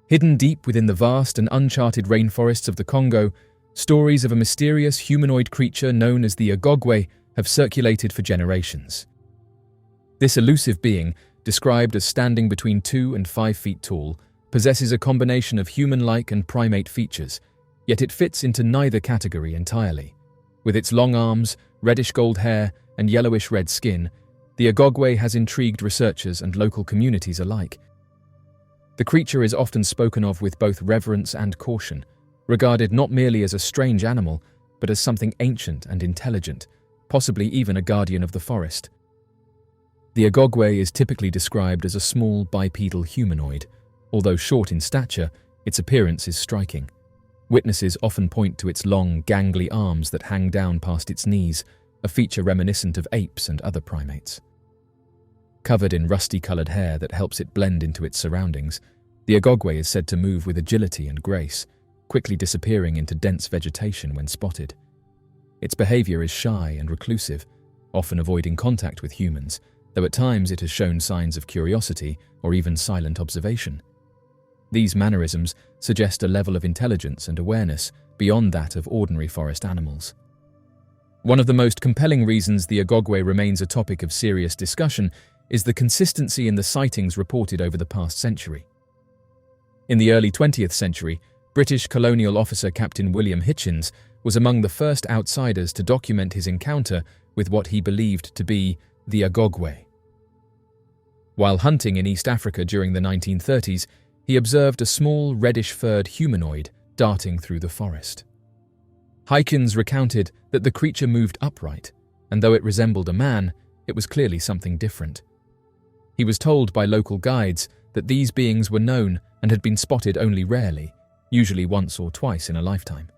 Hidden deep within the vast and uncharted rainforests of the Congo, stories of a mysterious humanoid creature known as the Agogue have circulated for generations. This elusive being, described as standing between 2 and 5 feet tall, possesses a combination of human-like and primate features, yet it fits into neither category entirely. With its long arms, reddish-gold hair, and yellowish-red skin, the Agogue has intrigued researchers and local communities alike. The creature is often spoken of with both reverence and caution, regarded not merely as a strange animal, but as something ancient and intelligent, possibly even a guardian of the forest. The Agogue is typically described as a small bipedal humanoid. Although short in stature, its appearance is striking. Witnesses often point to its long, gangly arms that hang down past its knees, a feature reminiscent of apes and other primates. Covered in rusty-colored hair that helps it blend into its surroundings, the Agogue is said to move with agility and grace, quickly disappearing into dense vegetation when spotted. Its behavior is shy and reclusive, often avoiding contact with humans, though at times it has shown signs of curiosity or even silent observation. These mannerisms suggest a level of intelligence and awareness beyond that of ordinary forest animals. One of the most compelling reasons the Agogue remains a topic of serious discussion is the consistency in the sightings reported over the past century. In the early 20th century, British colonial officer Captain William Hitchens was among the first outsiders to document his encounter with what he believed to be the Agogue. While hunting in East Africa during the 1930s, he observed a small reddish-furred humanoid darting through the forest. Hitchens recounted that the creature moved upright, and though it resembled a man, it was clearly something different. He was told by local guides that these beings were known and had been spotted only rarely, usually once or twice in a lifetime.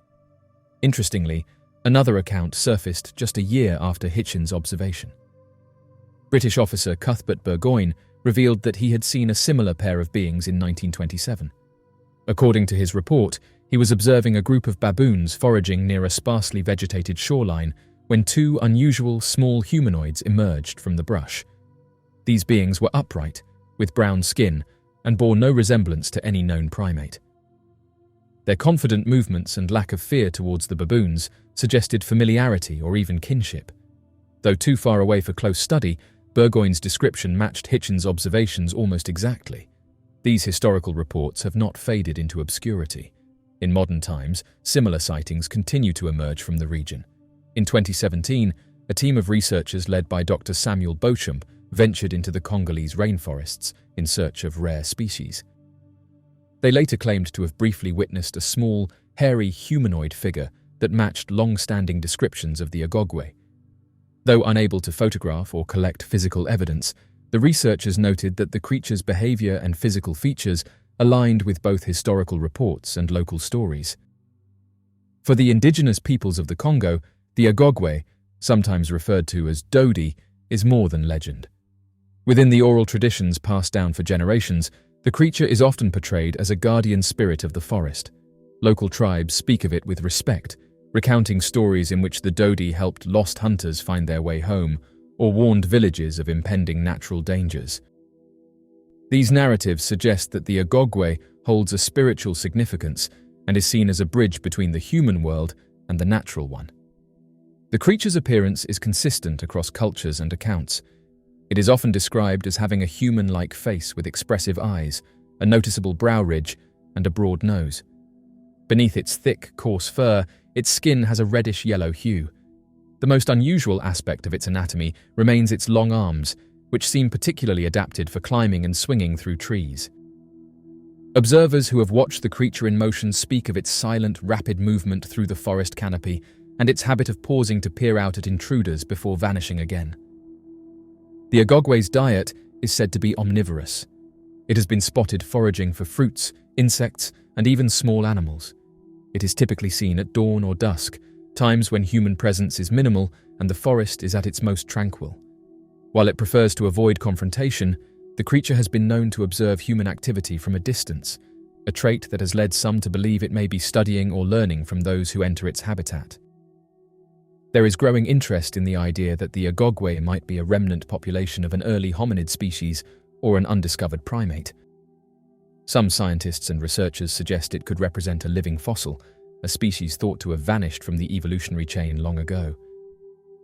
Interestingly, another account surfaced just a year after Hitchens' observation. British officer Cuthbert Burgoyne revealed that he had seen a similar pair of beings in 1927. According to his report, He was observing a group of baboons foraging near a sparsely vegetated shoreline when two unusual small humanoids emerged from the brush. These beings were upright, with brown skin, and bore no resemblance to any known primate. Their confident movements and lack of fear towards the baboons suggested familiarity or even kinship. Though too far away for close study, Burgoyne's description matched Hitchens' observations almost exactly. These historical reports have not faded into obscurity. In modern times, similar sightings continue to emerge from the region. In 2017, a team of researchers led by Dr. Samuel Beauchamp ventured into the Congolese rainforests in search of rare species. They later claimed to have briefly witnessed a small, hairy humanoid figure that matched long-standing descriptions of the Agogue. Though unable to photograph or collect physical evidence, the researchers noted that the creature's behavior and physical features aligned with both historical reports and local stories. For the indigenous peoples of the Congo, the Agogue, sometimes referred to as Dodi, is more than legend. Within the oral traditions passed down for generations, the creature is often portrayed as a guardian spirit of the forest. Local tribes speak of it with respect, recounting stories in which the Dodi helped lost hunters find their way home or warned villages of impending natural dangers. These narratives suggest that the Agogue holds a spiritual significance and is seen as a bridge between the human world and the natural one. The creature's appearance is consistent across cultures and accounts. It is often described as having a human-like face with expressive eyes, a noticeable brow ridge, and a broad nose. Beneath its thick, coarse fur, its skin has a reddish-yellow hue. The most unusual aspect of its anatomy remains its long arms, which seem particularly adapted for climbing and swinging through trees. Observers who have watched the creature in motion speak of its silent, rapid movement through the forest canopy and its habit of pausing to peer out at intruders before vanishing again. The Agogue's diet is said to be omnivorous. It has been spotted foraging for fruits, insects, and even small animals. It is typically seen at dawn or dusk, times when human presence is minimal and the forest is at its most tranquil. While it prefers to avoid confrontation, the creature has been known to observe human activity from a distance, a trait that has led some to believe it may be studying or learning from those who enter its habitat. There is growing interest in the idea that the Agogue might be a remnant population of an early hominid species or an undiscovered primate. Some scientists and researchers suggest it could represent a living fossil, a species thought to have vanished from the evolutionary chain long ago.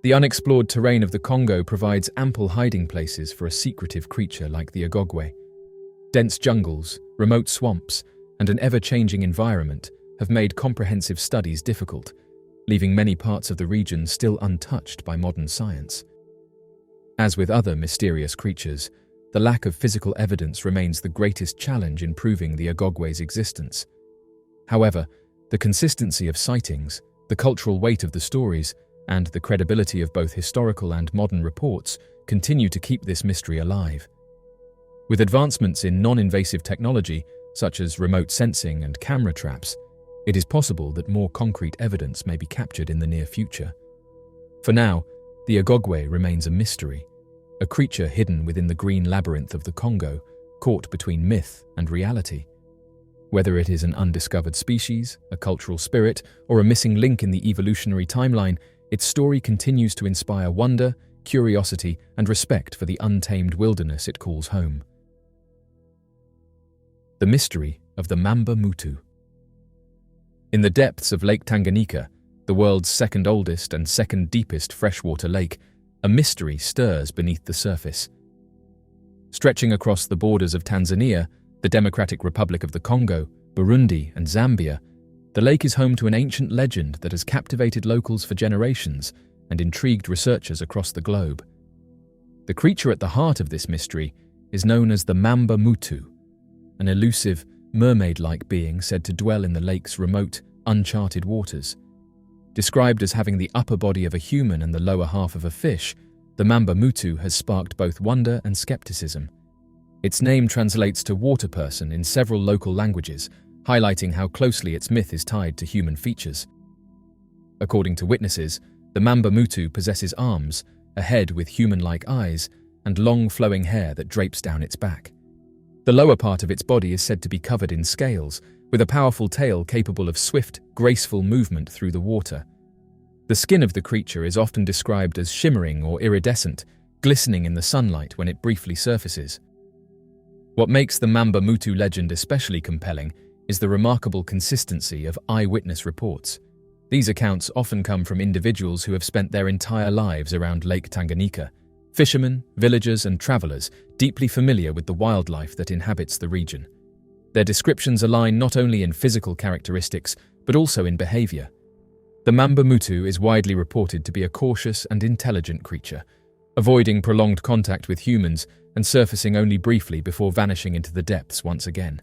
The unexplored terrain of the Congo provides ample hiding places for a secretive creature like the Agogue. Dense jungles, remote swamps, and an ever-changing environment have made comprehensive studies difficult, leaving many parts of the region still untouched by modern science. As with other mysterious creatures, the lack of physical evidence remains the greatest challenge in proving the Agogue's existence. However, the consistency of sightings, the cultural weight of the stories, and the credibility of both historical and modern reports continue to keep this mystery alive. With advancements in non-invasive technology, such as remote sensing and camera traps, it is possible that more concrete evidence may be captured in the near future. For now, the Agogue remains a mystery, a creature hidden within the green labyrinth of the Congo, caught between myth and reality. Whether it is an undiscovered species, a cultural spirit, or a missing link in the evolutionary timeline, its story continues to inspire wonder, curiosity, and respect for the untamed wilderness it calls home. The mystery of the Mamba Mutu. In the depths of Lake Tanganyika, the world's second oldest and second deepest freshwater lake, a mystery stirs beneath the surface. Stretching across the borders of Tanzania, the Democratic Republic of the Congo, Burundi, and Zambia, the lake is home to an ancient legend that has captivated locals for generations and intrigued researchers across the globe. The creature at the heart of this mystery is known as the Mamba Mutu, an elusive, mermaid-like being said to dwell in the lake's remote, uncharted waters. Described as having the upper body of a human and the lower half of a fish, the Mamba Mutu has sparked both wonder and skepticism. Its name translates to water person in several local languages, highlighting how closely its myth is tied to human features. According to witnesses, the Mamba Mutu possesses arms, a head with human-like eyes, and long flowing hair that drapes down its back. The lower part of its body is said to be covered in scales, with a powerful tail capable of swift, graceful movement through the water. The skin of the creature is often described as shimmering or iridescent, glistening in the sunlight when it briefly surfaces. What makes the Mamba Mutu legend especially compelling is the remarkable consistency of eyewitness reports. These accounts often come from individuals who have spent their entire lives around Lake Tanganyika, fishermen, villagers, and travelers deeply familiar with the wildlife that inhabits the region. Their descriptions align not only in physical characteristics, but also in behavior. The Mamba Mutu is widely reported to be a cautious and intelligent creature, avoiding prolonged contact with humans and surfacing only briefly before vanishing into the depths once again.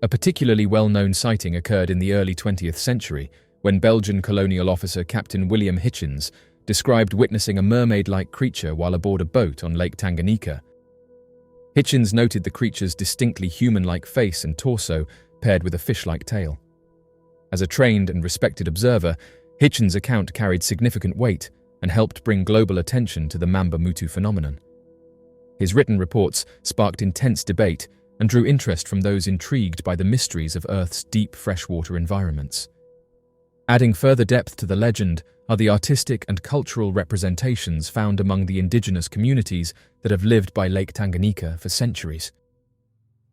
A particularly well-known sighting occurred in the early 20th century when Belgian colonial officer Captain William Hitchens described witnessing a mermaid-like creature while aboard a boat on Lake Tanganyika. Hitchens noted the creature's distinctly human-like face and torso paired with a fish-like tail. As a trained and respected observer, Hitchens' account carried significant weight and helped bring global attention to the Mamba Mutu phenomenon. His written reports sparked intense debate and drew interest from those intrigued by the mysteries of Earth's deep freshwater environments. Adding further depth to the legend are the artistic and cultural representations found among the indigenous communities that have lived by Lake Tanganyika for centuries.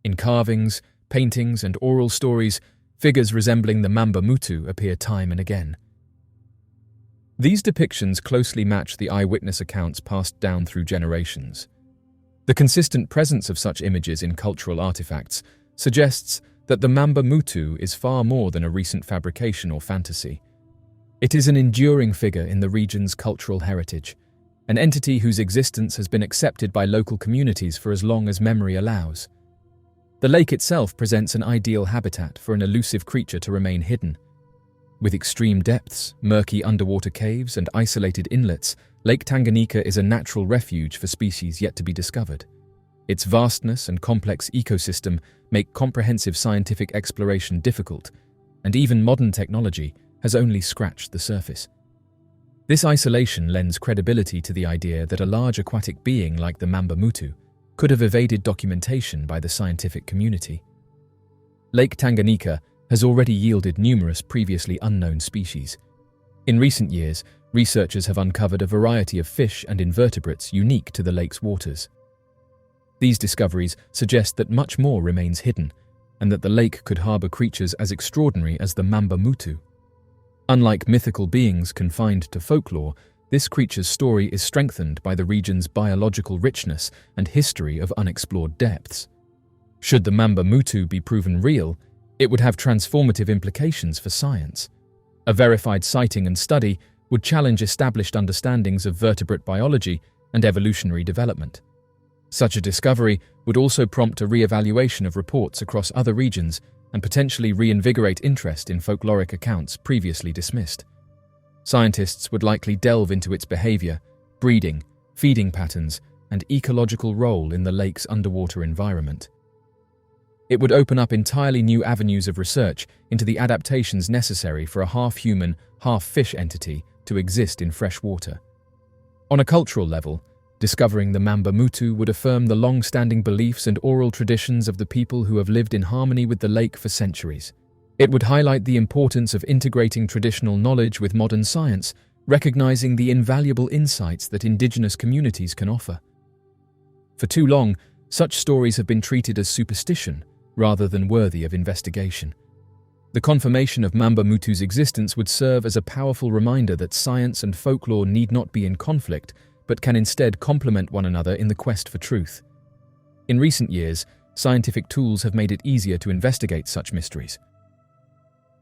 In carvings, paintings, and oral stories, figures resembling the Mamba Mutu appear time and again. These depictions closely match the eyewitness accounts passed down through generations. The consistent presence of such images in cultural artifacts suggests that the Mamba Mutu is far more than a recent fabrication or fantasy. It is an enduring figure in the region's cultural heritage, an entity whose existence has been accepted by local communities for as long as memory allows. The lake itself presents an ideal habitat for an elusive creature to remain hidden. With extreme depths, murky underwater caves, and isolated inlets, Lake Tanganyika is a natural refuge for species yet to be discovered. Its vastness and complex ecosystem make comprehensive scientific exploration difficult, and even modern technology has only scratched the surface. This isolation lends credibility to the idea that a large aquatic being like the Mamba Mutu could have evaded documentation by the scientific community. Lake Tanganyika has already yielded numerous previously unknown species. In recent years, researchers have uncovered a variety of fish and invertebrates unique to the lake's waters. These discoveries suggest that much more remains hidden, and that the lake could harbor creatures as extraordinary as the Mamba Mutu. Unlike mythical beings confined to folklore, this creature's story is strengthened by the region's biological richness and history of unexplored depths. Should the Mamba Mutu be proven real, it would have transformative implications for science. A verified sighting and study would challenge established understandings of vertebrate biology and evolutionary development. Such a discovery would also prompt a re-evaluation of reports across other regions and potentially reinvigorate interest in folkloric accounts previously dismissed. Scientists would likely delve into its behavior, breeding, feeding patterns, and ecological role in the lake's underwater environment. It would open up entirely new avenues of research into the adaptations necessary for a half-human, half-fish entity to exist in fresh water. On a cultural level, discovering the Mamba Mutu would affirm the long-standing beliefs and oral traditions of the people who have lived in harmony with the lake for centuries. It would highlight the importance of integrating traditional knowledge with modern science, recognizing the invaluable insights that indigenous communities can offer. For too long, such stories have been treated as superstition rather than worthy of investigation. The confirmation of Mamba Mutu's existence would serve as a powerful reminder that science and folklore need not be in conflict, but can instead complement one another in the quest for truth. In recent years, scientific tools have made it easier to investigate such mysteries.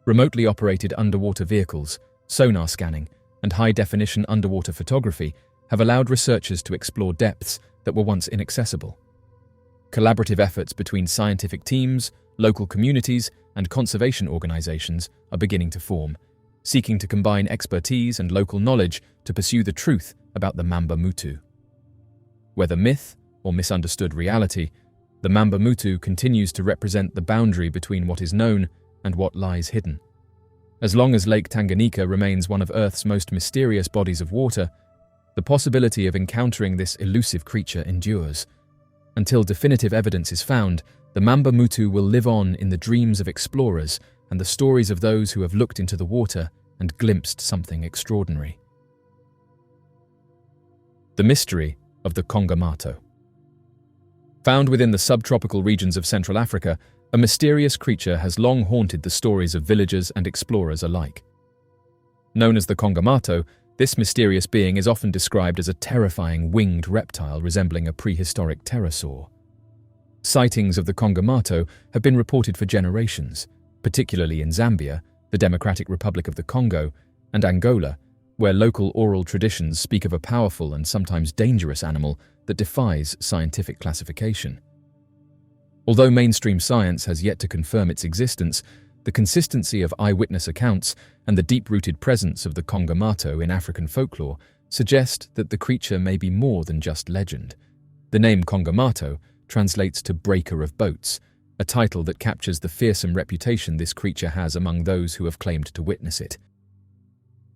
Remotely operated underwater vehicles, sonar scanning, and high-definition underwater photography have allowed researchers to explore depths that were once inaccessible. Collaborative efforts between scientific teams, local communities, and conservation organizations are beginning to form, seeking to combine expertise and local knowledge to pursue the truth about the Mamba Mutu. Whether myth or misunderstood reality, the Mamba Mutu continues to represent the boundary between what is known and what lies hidden. As long as Lake Tanganyika remains one of Earth's most mysterious bodies of water, the possibility of encountering this elusive creature endures. Until definitive evidence is found, the Mamba Mutu will live on in the dreams of explorers and the stories of those who have looked into the water and glimpsed something extraordinary. The mystery of the Congamato. Found within the subtropical regions of Central Africa, a mysterious creature has long haunted the stories of villagers and explorers alike. Known as the Congamato, this mysterious being is often described as a terrifying winged reptile resembling a prehistoric pterosaur. Sightings of the Congamato have been reported for generations, particularly in Zambia, the Democratic Republic of the Congo, and Angola, where local oral traditions speak of a powerful and sometimes dangerous animal that defies scientific classification. Although mainstream science has yet to confirm its existence, the consistency of eyewitness accounts and the deep-rooted presence of the Congamato in African folklore suggest that the creature may be more than just legend. The name Congamato translates to breaker of boats, a title that captures the fearsome reputation this creature has among those who have claimed to witness it.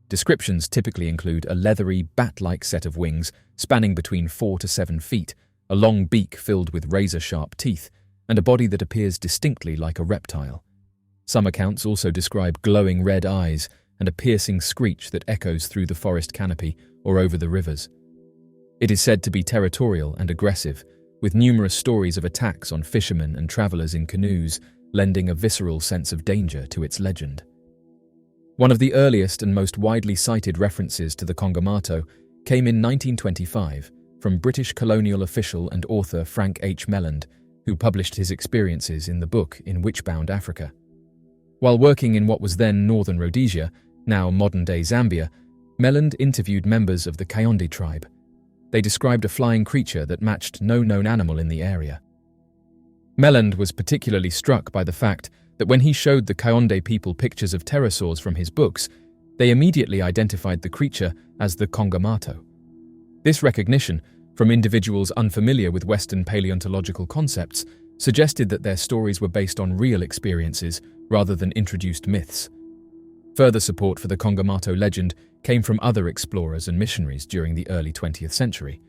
Descriptions typically include a leathery, bat-like set of wings spanning between 4 to 7 feet, a long beak filled with razor-sharp teeth, and a body that appears distinctly like a reptile. Some accounts also describe glowing red eyes and a piercing screech that echoes through the forest canopy or over the rivers. It is said to be territorial and aggressive, with numerous stories of attacks on fishermen and travelers in canoes, lending a visceral sense of danger to its legend. One of the earliest and most widely cited references to the Congamato came in 1925 from British colonial official and author Frank H. Melland, who published his experiences in the book In Witchbound Africa. While working in what was then northern Rhodesia, now modern-day Zambia, Melland interviewed members of the Kaonde tribe. They described a flying creature that matched no known animal in the area. Melland was particularly struck by the fact that when he showed the Kaonde people pictures of pterosaurs from his books, they immediately identified the creature as the Congamato. This recognition, from individuals unfamiliar with Western paleontological concepts, suggested that their stories were based on real experiences rather than introduced myths. Further support for the Congamato legend came from other explorers and missionaries during the early 20th century.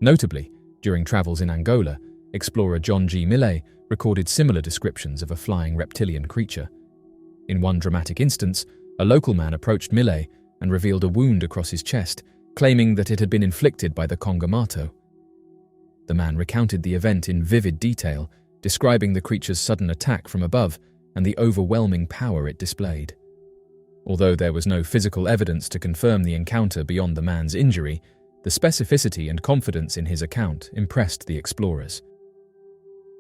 Notably, during travels in Angola, explorer John G. Mille recorded similar descriptions of a flying reptilian creature. In one dramatic instance, a local man approached Mille and revealed a wound across his chest, claiming that it had been inflicted by the Congamato. The man recounted the event in vivid detail, describing the creature's sudden attack from above and the overwhelming power it displayed. Although there was no physical evidence to confirm the encounter beyond the man's injury, the specificity and confidence in his account impressed the explorers.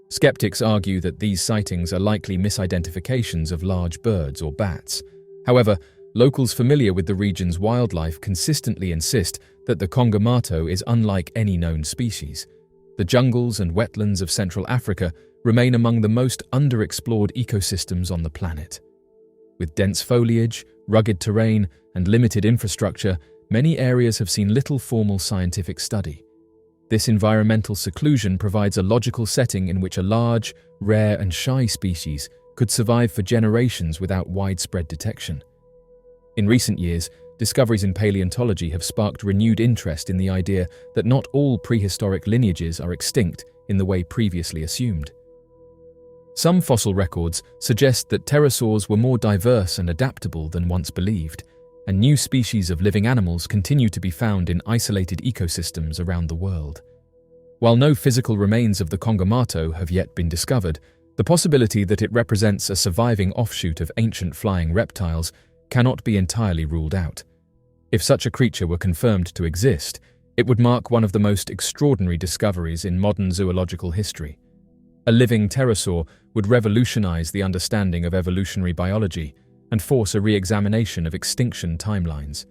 Skeptics argue that these sightings are likely misidentifications of large birds or bats. However, locals familiar with the region's wildlife consistently insist that the Congamato is unlike any known species. The jungles and wetlands of Central Africa remain among the most underexplored ecosystems on the planet. With dense foliage, rugged terrain, and limited infrastructure, many areas have seen little formal scientific study. This environmental seclusion provides a logical setting in which a large, rare, and shy species could survive for generations without widespread detection. In recent years, discoveries in paleontology have sparked renewed interest in the idea that not all prehistoric lineages are extinct in the way previously assumed. Some fossil records suggest that pterosaurs were more diverse and adaptable than once believed, and new species of living animals continue to be found in isolated ecosystems around the world. While no physical remains of the Congamato have yet been discovered, the possibility that it represents a surviving offshoot of ancient flying reptiles cannot be entirely ruled out. If such a creature were confirmed to exist, it would mark one of the most extraordinary discoveries in modern zoological history. A living pterosaur would revolutionize the understanding of evolutionary biology and force a re-examination of extinction timelines.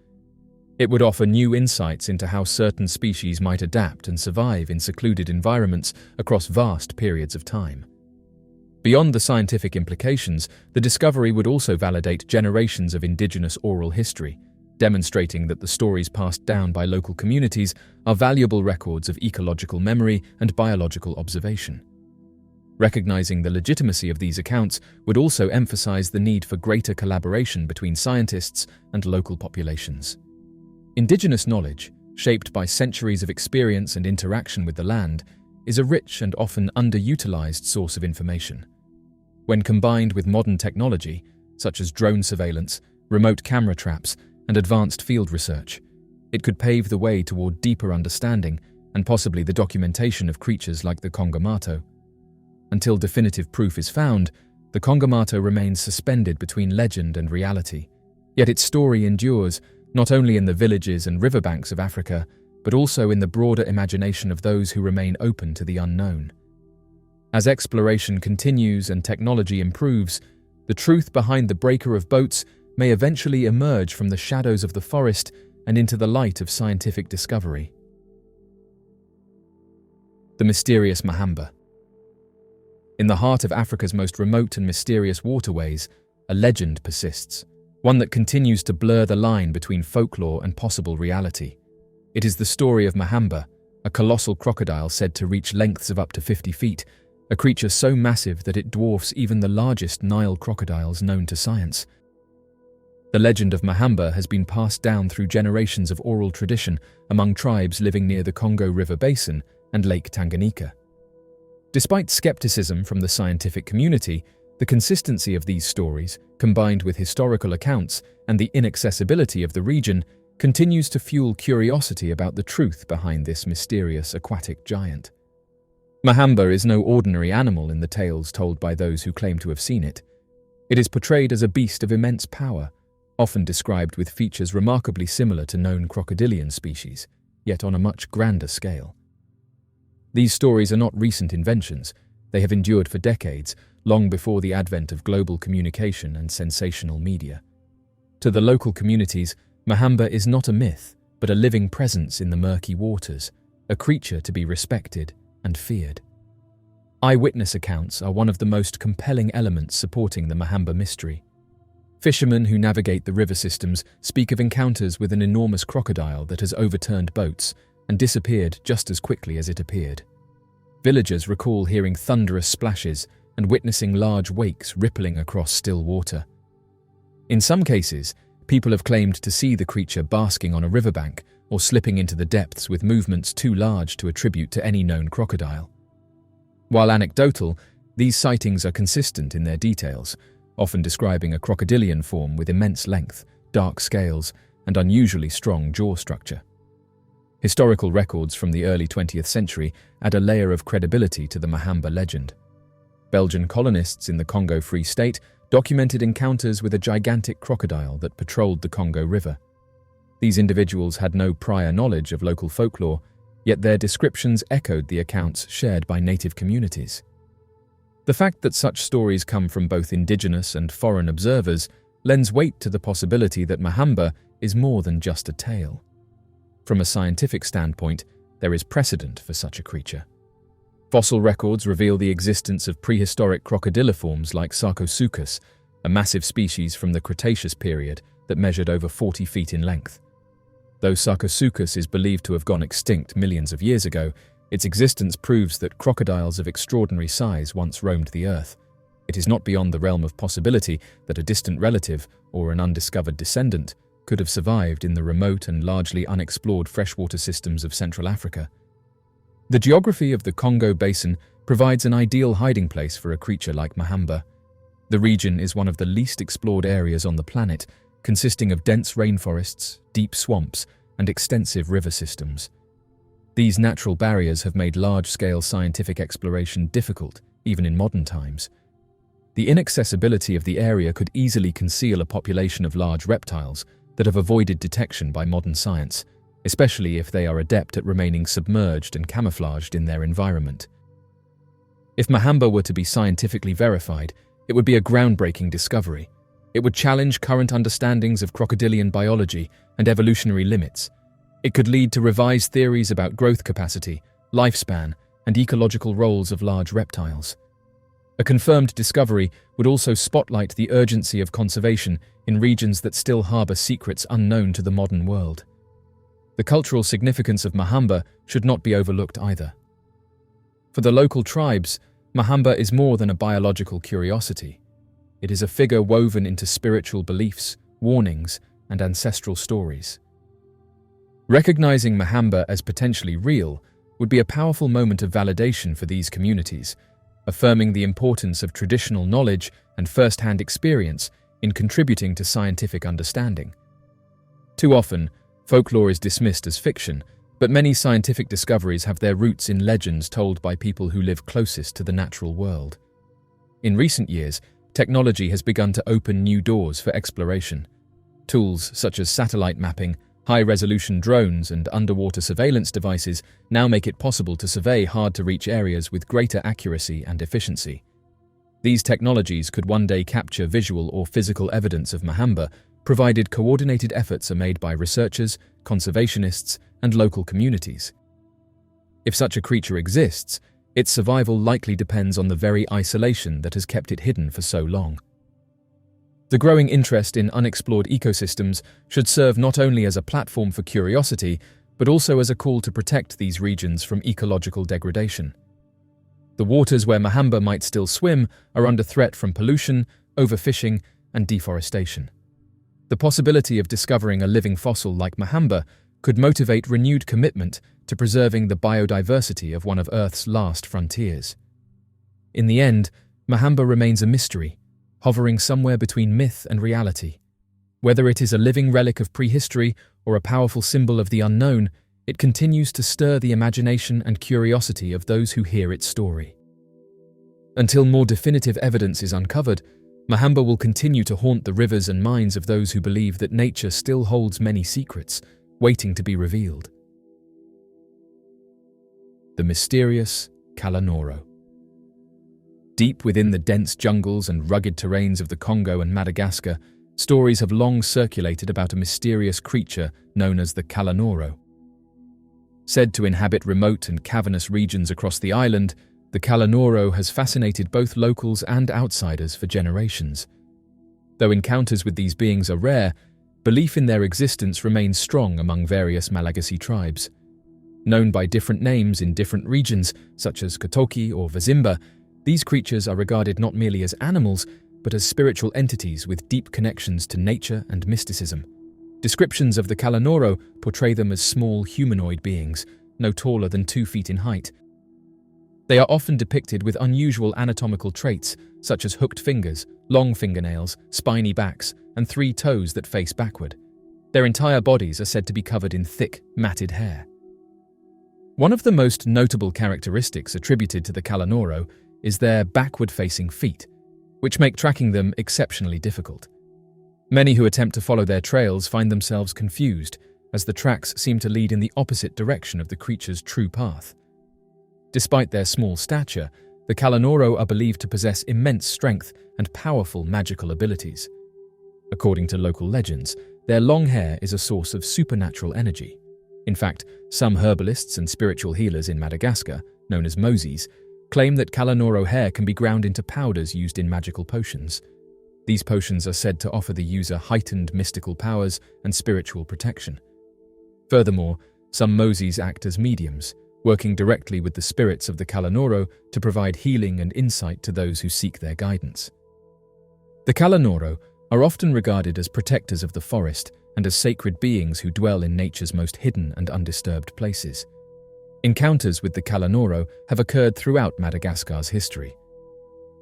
It would offer new insights into how certain species might adapt and survive in secluded environments across vast periods of time. Beyond the scientific implications, the discovery would also validate generations of indigenous oral history, demonstrating that the stories passed down by local communities are valuable records of ecological memory and biological observation. Recognizing the legitimacy of these accounts would also emphasize the need for greater collaboration between scientists and local populations. Indigenous knowledge, shaped by centuries of experience and interaction with the land, is a rich and often underutilized source of information. When combined with modern technology, such as drone surveillance, remote camera traps, and advanced field research, it could pave the way toward deeper understanding and possibly the documentation of creatures like the Congamato. Until definitive proof is found, the Congamato remains suspended between legend and reality. Yet its story endures, not only in the villages and riverbanks of Africa, but also in the broader imagination of those who remain open to the unknown. As exploration continues and technology improves, the truth behind the breaker of boats may eventually emerge from the shadows of the forest and into the light of scientific discovery. The Mysterious Mahamba. In the heart of Africa's most remote and mysterious waterways, a legend persists, one that continues to blur the line between folklore and possible reality. It is the story of Mahamba, a colossal crocodile said to reach lengths of up to 50 feet, a creature so massive that it dwarfs even the largest Nile crocodiles known to science. The legend of Mahamba has been passed down through generations of oral tradition among tribes living near the Congo River Basin and Lake Tanganyika. Despite skepticism from the scientific community, the consistency of these stories, combined with historical accounts and the inaccessibility of the region, continues to fuel curiosity about the truth behind this mysterious aquatic giant. Mahamba is no ordinary animal in the tales told by those who claim to have seen it. It is portrayed as a beast of immense power, often described with features remarkably similar to known crocodilian species, yet on a much grander scale. These stories are not recent inventions. They have endured for decades, long before the advent of global communication and sensational media. To the local communities, Mahamba is not a myth, but a living presence in the murky waters, a creature to be respected and feared. Eyewitness accounts are one of the most compelling elements supporting the Mahamba mystery. Fishermen who navigate the river systems speak of encounters with an enormous crocodile that has overturned boats and disappeared just as quickly as it appeared. Villagers recall hearing thunderous splashes and witnessing large wakes rippling across still water. In some cases, people have claimed to see the creature basking on a riverbank or slipping into the depths with movements too large to attribute to any known crocodile. While anecdotal, these sightings are consistent in their details, often describing a crocodilian form with immense length, dark scales, and unusually strong jaw structure. Historical records from the early 20th century add a layer of credibility to the Mahamba legend. Belgian colonists in the Congo Free State documented encounters with a gigantic crocodile that patrolled the Congo River. These individuals had no prior knowledge of local folklore, yet their descriptions echoed the accounts shared by native communities. The fact that such stories come from both indigenous and foreign observers lends weight to the possibility that Mahamba is more than just a tale. From a scientific standpoint, there is precedent for such a creature. Fossil records reveal the existence of prehistoric crocodiliforms like Sarcosuchus, a massive species from the Cretaceous period that measured over 40 feet in length. Though Sarcosuchus is believed to have gone extinct millions of years ago, its existence proves that crocodiles of extraordinary size once roamed the earth. It is not beyond the realm of possibility that a distant relative or an undiscovered descendant could have survived in the remote and largely unexplored freshwater systems of Central Africa. The geography of the Congo Basin provides an ideal hiding place for a creature like Mahamba. The region is one of the least explored areas on the planet, consisting of dense rainforests, deep swamps, and extensive river systems. These natural barriers have made large-scale scientific exploration difficult, even in modern times. The inaccessibility of the area could easily conceal a population of large reptiles that have avoided detection by modern science, especially if they are adept at remaining submerged and camouflaged in their environment. If Mahamba were to be scientifically verified, it would be a groundbreaking discovery. It would challenge current understandings of crocodilian biology and evolutionary limits. It could lead to revised theories about growth capacity, lifespan, and ecological roles of large reptiles. A confirmed discovery would also spotlight the urgency of conservation in regions that still harbor secrets unknown to the modern world. The cultural significance of Mahamba should not be overlooked either. For the local tribes, Mahamba is more than a biological curiosity. It is a figure woven into spiritual beliefs, warnings, and ancestral stories. Recognizing Mahamba as potentially real would be a powerful moment of validation for these communities, affirming the importance of traditional knowledge and first-hand experience in contributing to scientific understanding. Too often, folklore is dismissed as fiction, but many scientific discoveries have their roots in legends told by people who live closest to the natural world. In recent years, technology has begun to open new doors for exploration. Tools such as satellite mapping, high-resolution drones, and underwater surveillance devices now make it possible to survey hard-to-reach areas with greater accuracy and efficiency. These technologies could one day capture visual or physical evidence of Mahamba, provided coordinated efforts are made by researchers, conservationists, and local communities. If such a creature exists, its survival likely depends on the very isolation that has kept it hidden for so long. The growing interest in unexplored ecosystems should serve not only as a platform for curiosity, but also as a call to protect these regions from ecological degradation. The waters where Mahamba might still swim are under threat from pollution, overfishing, and deforestation. The possibility of discovering a living fossil like Mahamba could motivate renewed commitment to preserving the biodiversity of one of Earth's last frontiers. In the end, Mahamba remains a mystery, hovering somewhere between myth and reality. Whether it is a living relic of prehistory or a powerful symbol of the unknown, it continues to stir the imagination and curiosity of those who hear its story. Until more definitive evidence is uncovered, Mahamba will continue to haunt the rivers and minds of those who believe that nature still holds many secrets, waiting to be revealed. The mysterious Kalanoro. Deep within the dense jungles and rugged terrains of the Congo and Madagascar, stories have long circulated about a mysterious creature known as the Kalanoro. Said to inhabit remote and cavernous regions across the island, the Kalanoro has fascinated both locals and outsiders for generations. Though encounters with these beings are rare, belief in their existence remains strong among various Malagasy tribes. Known by different names in different regions, such as Kotoki or Vazimba, these creatures are regarded not merely as animals, but as spiritual entities with deep connections to nature and mysticism. Descriptions of the Kalanoro portray them as small humanoid beings, no taller than 2 feet in height. They are often depicted with unusual anatomical traits, such as hooked fingers, long fingernails, spiny backs, and 3 toes that face backward. Their entire bodies are said to be covered in thick, matted hair. One of the most notable characteristics attributed to the Kalanoro is their backward-facing feet, which make tracking them exceptionally difficult. Many who attempt to follow their trails find themselves confused, as the tracks seem to lead in the opposite direction of the creature's true path. Despite their small stature, the Kalanoro are believed to possess immense strength and powerful magical abilities. According to local legends, their long hair is a source of supernatural energy. In fact, some herbalists and spiritual healers in Madagascar, known as Moses, claim that Kalanoro hair can be ground into powders used in magical potions. These potions are said to offer the user heightened mystical powers and spiritual protection. Furthermore, some Moses act as mediums, working directly with the spirits of the Kalanoro to provide healing and insight to those who seek their guidance. The Kalanoro are often regarded as protectors of the forest and as sacred beings who dwell in nature's most hidden and undisturbed places. Encounters with the Kalanoro have occurred throughout Madagascar's history.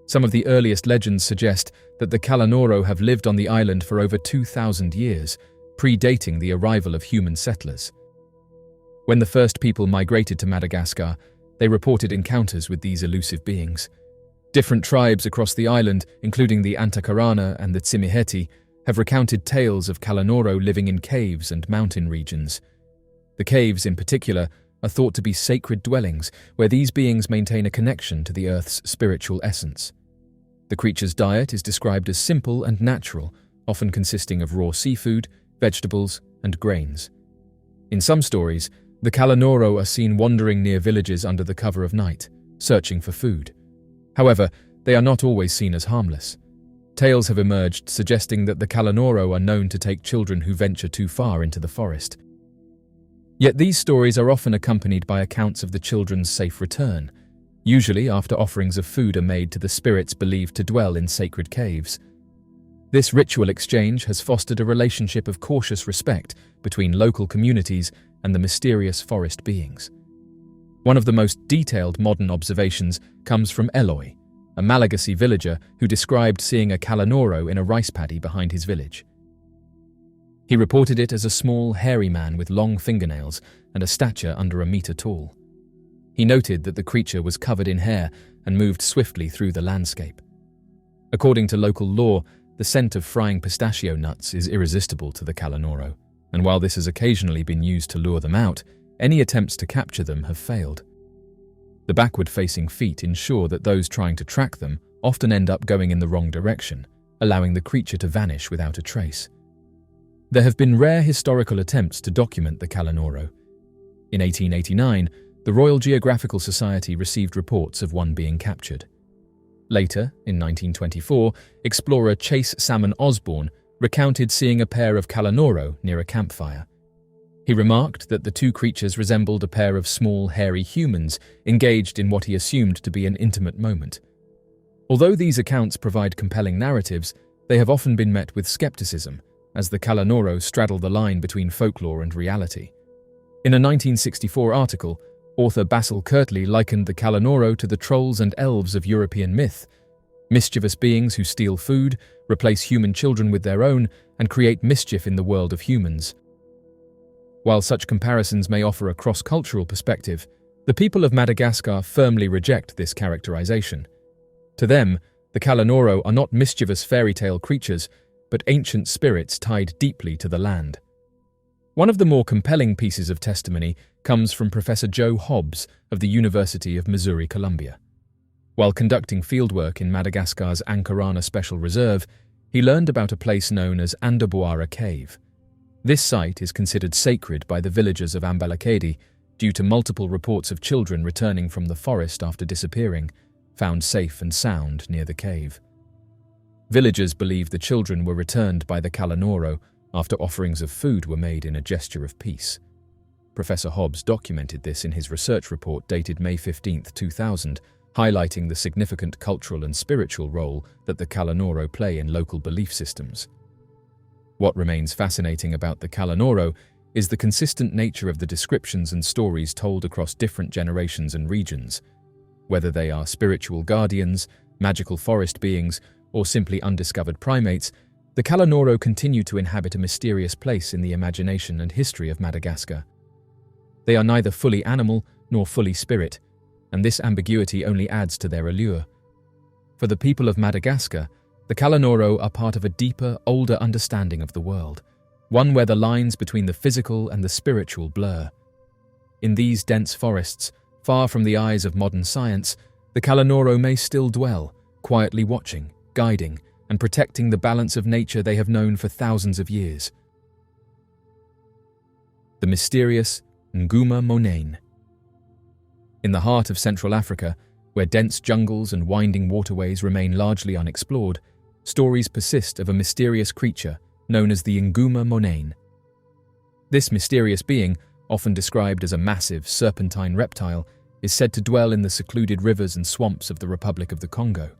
Some of the earliest legends suggest that the Kalanoro have lived on the island for over 2,000 years, predating the arrival of human settlers. When the first people migrated to Madagascar, they reported encounters with these elusive beings. Different tribes across the island, including the Antakarana and the Tsimihety, have recounted tales of Kalanoro living in caves and mountain regions. The caves, in particular, are thought to be sacred dwellings where these beings maintain a connection to the Earth's spiritual essence. The creature's diet is described as simple and natural, often consisting of raw seafood, vegetables, and grains. In some stories, the Kalanoro are seen wandering near villages under the cover of night, searching for food. However, they are not always seen as harmless. Tales have emerged suggesting that the Kalanoro are known to take children who venture too far into the forest. Yet these stories are often accompanied by accounts of the children's safe return, usually after offerings of food are made to the spirits believed to dwell in sacred caves. This ritual exchange has fostered a relationship of cautious respect between local communities and the mysterious forest beings. One of the most detailed modern observations comes from Eloy, a Malagasy villager who described seeing a Kalanoro in a rice paddy behind his village. He reported it as a small, hairy man with long fingernails and a stature under a meter tall. He noted that the creature was covered in hair and moved swiftly through the landscape. According to local law, the scent of frying pistachio nuts is irresistible to the Kalanoro, and while this has occasionally been used to lure them out, any attempts to capture them have failed. The backward-facing feet ensure that those trying to track them often end up going in the wrong direction, allowing the creature to vanish without a trace. There have been rare historical attempts to document the Kalanoro. In 1889, the Royal Geographical Society received reports of one being captured. Later, in 1924, explorer Chase Salmon Osborne recounted seeing a pair of Kalanoro near a campfire. He remarked that the two creatures resembled a pair of small, hairy humans engaged in what he assumed to be an intimate moment. Although these accounts provide compelling narratives, they have often been met with skepticism, as the Kalanoro straddle the line between folklore and reality. In a 1964 article, author Basil Kirtley likened the Kalanoro to the trolls and elves of European myth, mischievous beings who steal food, replace human children with their own, and create mischief in the world of humans. While such comparisons may offer a cross-cultural perspective, the people of Madagascar firmly reject this characterization. To them, the Kalanoro are not mischievous fairy tale creatures, but ancient spirits tied deeply to the land. One of the more compelling pieces of testimony comes from Professor Joe Hobbs of the University of Missouri-Columbia. While conducting fieldwork in Madagascar's Ankarana Special Reserve, he learned about a place known as Andabwara Cave. This site is considered sacred by the villagers of Ambalakedi due to multiple reports of children returning from the forest after disappearing, found safe and sound near the cave. Villagers believe the children were returned by the Kalanoro after offerings of food were made in a gesture of peace. Professor Hobbs documented this in his research report dated May 15, 2000, highlighting the significant cultural and spiritual role that the Kalanoro play in local belief systems. What remains fascinating about the Kalanoro is the consistent nature of the descriptions and stories told across different generations and regions. Whether they are spiritual guardians, magical forest beings, or simply undiscovered primates, the Kalanoro continue to inhabit a mysterious place in the imagination and history of Madagascar. They are neither fully animal nor fully spirit, and this ambiguity only adds to their allure. For the people of Madagascar, the Kalanoro are part of a deeper, older understanding of the world, one where the lines between the physical and the spiritual blur. In these dense forests, far from the eyes of modern science, the Kalanoro may still dwell, quietly watching, guiding, and protecting the balance of nature they have known for thousands of years. The mysterious Nguma Monene. In the heart of Central Africa, where dense jungles and winding waterways remain largely unexplored, stories persist of a mysterious creature known as the Nguma Monene. This mysterious being, often described as a massive serpentine reptile, is said to dwell in the secluded rivers and swamps of the Republic of the Congo.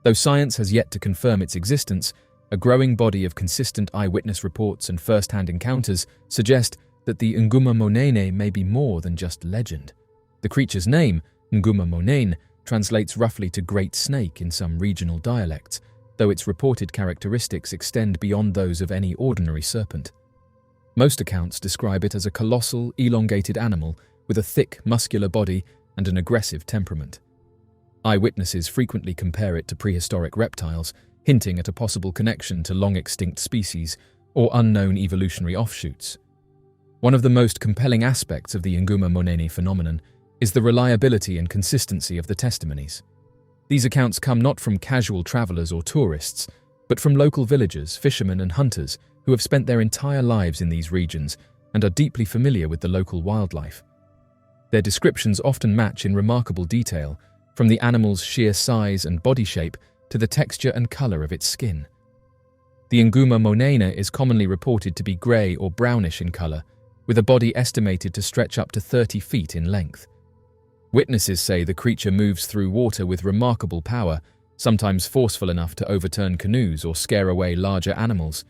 Though science has yet to confirm its existence, a growing body of consistent eyewitness reports and first-hand encounters suggest that the Nguma Monene may be more than just legend. The creature's name, Nguma Monene, translates roughly to great snake in some regional dialects, though its reported characteristics extend beyond those of any ordinary serpent. Most accounts describe it as a colossal, elongated animal with a thick, muscular body and an aggressive temperament. Eyewitnesses frequently compare it to prehistoric reptiles, hinting at a possible connection to long-extinct species or unknown evolutionary offshoots. One of the most compelling aspects of the Nguma Monene phenomenon is the reliability and consistency of the testimonies. These accounts come not from casual travelers or tourists, but from local villagers, fishermen and hunters who have spent their entire lives in these regions and are deeply familiar with the local wildlife. Their descriptions often match in remarkable detail, from the animal's sheer size and body shape to the texture and color of its skin. The Nguma Monene is commonly reported to be grey or brownish in color, with a body estimated to stretch up to 30 feet in length. Witnesses say the creature moves through water with remarkable power, sometimes forceful enough to overturn canoes or scare away larger animals.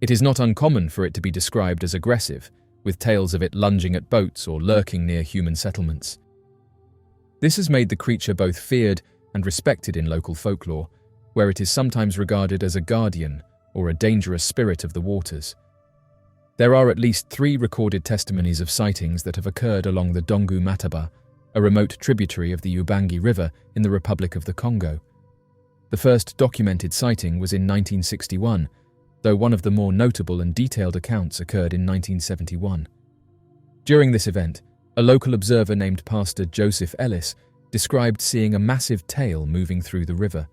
It is not uncommon for it to be described as aggressive, with tales of it lunging at boats or lurking near human settlements. This has made the creature both feared and respected in local folklore, where it is sometimes regarded as a guardian or a dangerous spirit of the waters. There are at least 3 recorded testimonies of sightings that have occurred along the Dongu Mataba, a remote tributary of the Ubangi River in the Republic of the Congo. The first documented sighting was in 1961, though one of the more notable and detailed accounts occurred in 1971. During this event, a local observer named Pastor Joseph Ellis described seeing a massive tail moving through the river.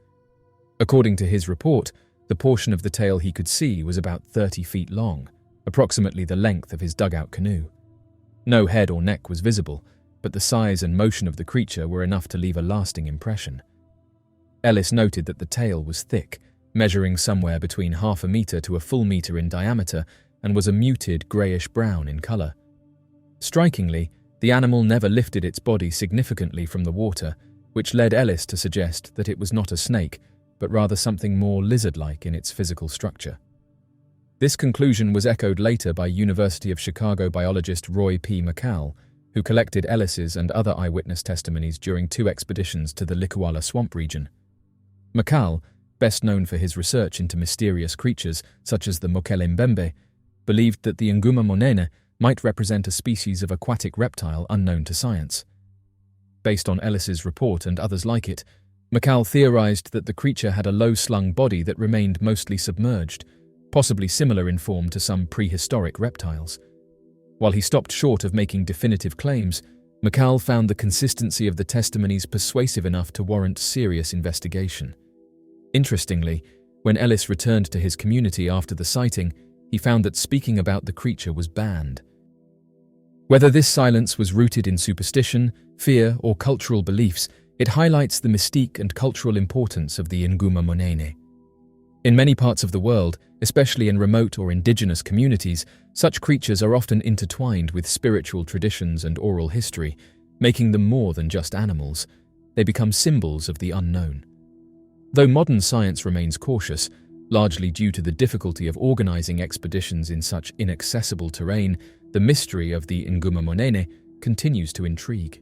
According to his report, the portion of the tail he could see was about 30 feet long, approximately the length of his dugout canoe. No head or neck was visible, but the size and motion of the creature were enough to leave a lasting impression. Ellis noted that the tail was thick, measuring somewhere between half a meter to a full meter in diameter, and was a muted greyish-brown in colour. Strikingly, the animal never lifted its body significantly from the water, which led Ellis to suggest that it was not a snake, but rather something more lizard-like in its physical structure. This conclusion was echoed later by University of Chicago biologist Roy P. McCall, who collected Ellis's and other eyewitness testimonies during 2 expeditions to the Likuala swamp region. McCall, best known for his research into mysterious creatures such as the Mole Mbe, believed that the Nguma Monene might represent a species of aquatic reptile unknown to science. Based on Ellis's report and others like it, McCall theorized that the creature had a low-slung body that remained mostly submerged, possibly similar in form to some prehistoric reptiles. While he stopped short of making definitive claims, McCall found the consistency of the testimonies persuasive enough to warrant serious investigation. Interestingly, when Ellis returned to his community after the sighting, he found that speaking about the creature was banned. Whether this silence was rooted in superstition, fear, or cultural beliefs, it highlights the mystique and cultural importance of the Nguma Monene. In many parts of the world, especially in remote or indigenous communities, such creatures are often intertwined with spiritual traditions and oral history, making them more than just animals. They become symbols of the unknown. Though modern science remains cautious, largely due to the difficulty of organizing expeditions in such inaccessible terrain, the mystery of the Nguma Monene continues to intrigue.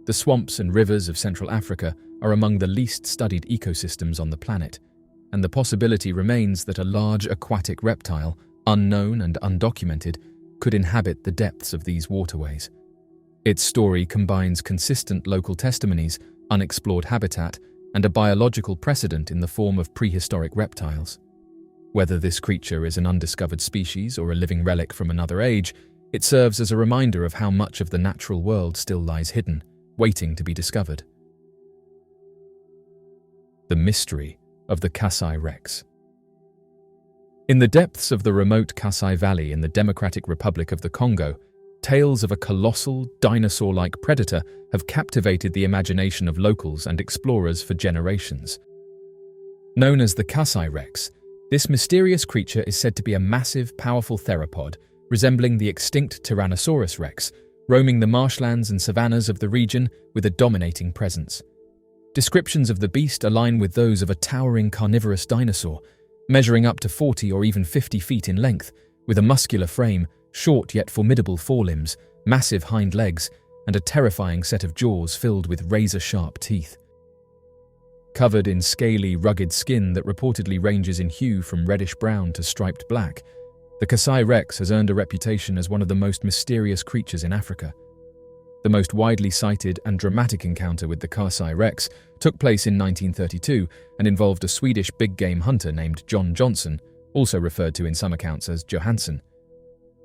The swamps and rivers of Central Africa are among the least studied ecosystems on the planet, and the possibility remains that a large aquatic reptile, unknown and undocumented, could inhabit the depths of these waterways. Its story combines consistent local testimonies, unexplored habitat, and a biological precedent in the form of prehistoric reptiles. Whether this creature is an undiscovered species or a living relic from another age, it serves as a reminder of how much of the natural world still lies hidden, waiting to be discovered. The mystery of the Kasai Rex. In the depths of the remote Kasai Valley in the Democratic Republic of the Congo, tales of a colossal, dinosaur-like predator have captivated the imagination of locals and explorers for generations. Known as the Kasai Rex, this mysterious creature is said to be a massive, powerful theropod resembling the extinct Tyrannosaurus rex, roaming the marshlands and savannas of the region with a dominating presence. Descriptions of the beast align with those of a towering carnivorous dinosaur, measuring up to 40 or even 50 feet in length, with a muscular frame, short yet formidable forelimbs, massive hind legs, and a terrifying set of jaws filled with razor-sharp teeth. Covered in scaly, rugged skin that reportedly ranges in hue from reddish-brown to striped black, the Kasai Rex has earned a reputation as one of the most mysterious creatures in Africa. The most widely cited and dramatic encounter with the Kasai Rex took place in 1932 and involved a Swedish big-game hunter named John Johnson, also referred to in some accounts as Johansson.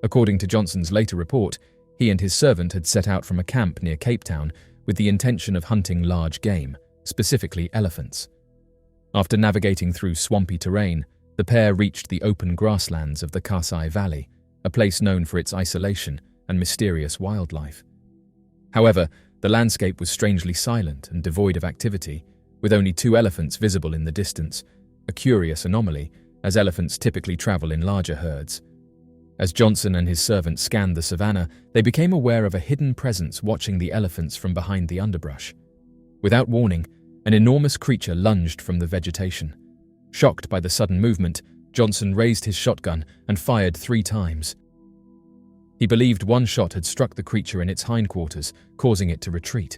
According to Johnson's later report, he and his servant had set out from a camp near Cape Town with the intention of hunting large game, specifically elephants. After navigating through swampy terrain, the pair reached the open grasslands of the Kasai Valley, a place known for its isolation and mysterious wildlife. However, the landscape was strangely silent and devoid of activity, with only 2 elephants visible in the distance, a curious anomaly, as elephants typically travel in larger herds. As Johnson and his servant scanned the savanna, they became aware of a hidden presence watching the elephants from behind the underbrush. Without warning, an enormous creature lunged from the vegetation. Shocked by the sudden movement, Johnson raised his shotgun and fired 3 times. He believed one shot had struck the creature in its hindquarters, causing it to retreat.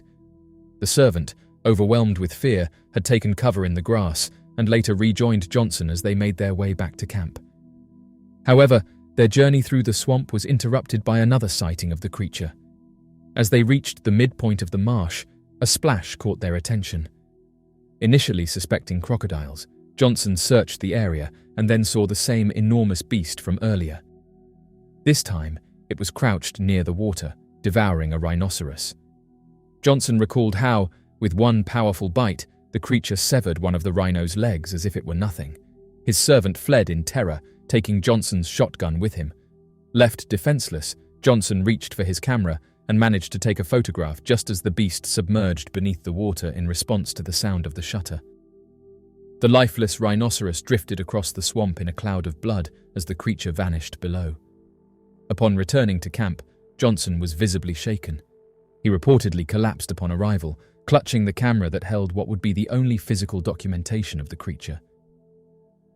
The servant, overwhelmed with fear, had taken cover in the grass and later rejoined Johnson as they made their way back to camp. However, their journey through the swamp was interrupted by another sighting of the creature. As they reached the midpoint of the marsh, a splash caught their attention. Initially suspecting crocodiles, Johnson searched the area and then saw the same enormous beast from earlier. This time, it was crouched near the water, devouring a rhinoceros. Johnson recalled how, with one powerful bite, the creature severed one of the rhino's legs as if it were nothing. His servant fled in terror, taking Johnson's shotgun with him. Left defenseless, Johnson reached for his camera and managed to take a photograph just as the beast submerged beneath the water in response to the sound of the shutter. The lifeless rhinoceros drifted across the swamp in a cloud of blood as the creature vanished below. Upon returning to camp, Johnson was visibly shaken. He reportedly collapsed upon arrival, clutching the camera that held what would be the only physical documentation of the creature.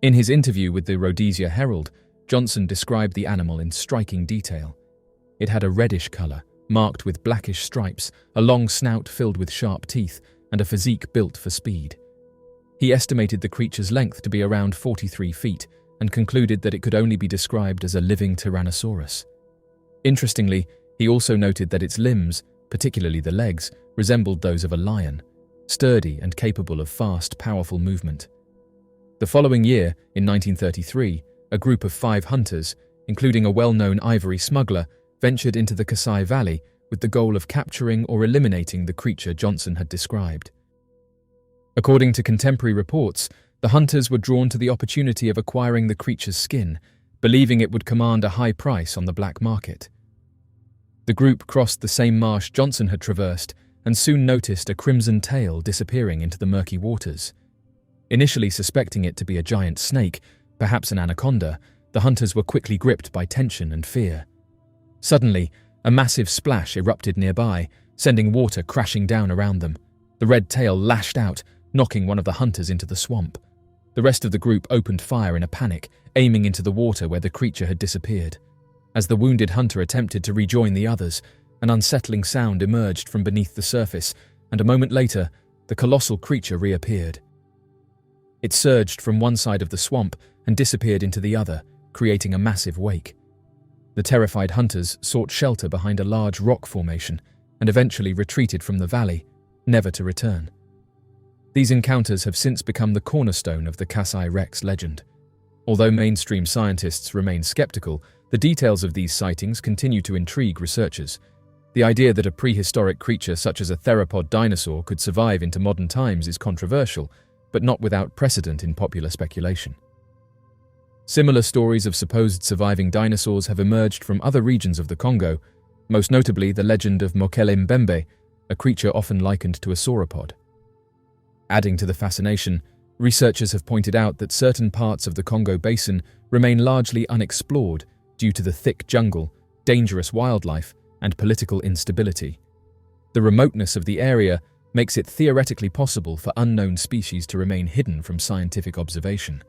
In his interview with the Rhodesia Herald, Johnson described the animal in striking detail. It had a reddish color, marked with blackish stripes, a long snout filled with sharp teeth, and a physique built for speed. He estimated the creature's length to be around 43 feet and concluded that it could only be described as a living tyrannosaurus. Interestingly, he also noted that its limbs, particularly the legs, resembled those of a lion, sturdy and capable of fast, powerful movement. The following year, in 1933, a group of 5 hunters, including a well-known ivory smuggler, ventured into the Kasai Valley with the goal of capturing or eliminating the creature Johnson had described. According to contemporary reports, the hunters were drawn to the opportunity of acquiring the creature's skin, believing it would command a high price on the black market. The group crossed the same marsh Johnson had traversed and soon noticed a crimson tail disappearing into the murky waters. Initially suspecting it to be a giant snake, perhaps an anaconda, the hunters were quickly gripped by tension and fear. Suddenly, a massive splash erupted nearby, sending water crashing down around them. The red tail lashed out, knocking one of the hunters into the swamp. The rest of the group opened fire in a panic, aiming into the water where the creature had disappeared. As the wounded hunter attempted to rejoin the others, an unsettling sound emerged from beneath the surface, and a moment later, the colossal creature reappeared. It surged from one side of the swamp and disappeared into the other, creating a massive wake. The terrified hunters sought shelter behind a large rock formation and eventually retreated from the valley, never to return. These encounters have since become the cornerstone of the Kasai Rex legend. Although mainstream scientists remain skeptical, the details of these sightings continue to intrigue researchers. The idea that a prehistoric creature such as a theropod dinosaur could survive into modern times is controversial, but not without precedent in popular speculation. Similar stories of supposed surviving dinosaurs have emerged from other regions of the Congo, most notably the legend of Mole Mbe, a creature often likened to a sauropod. Adding to the fascination, researchers have pointed out that certain parts of the Congo Basin remain largely unexplored due to the thick jungle, dangerous wildlife, and political instability. The remoteness of the area makes it theoretically possible for unknown species to remain hidden from scientific observation.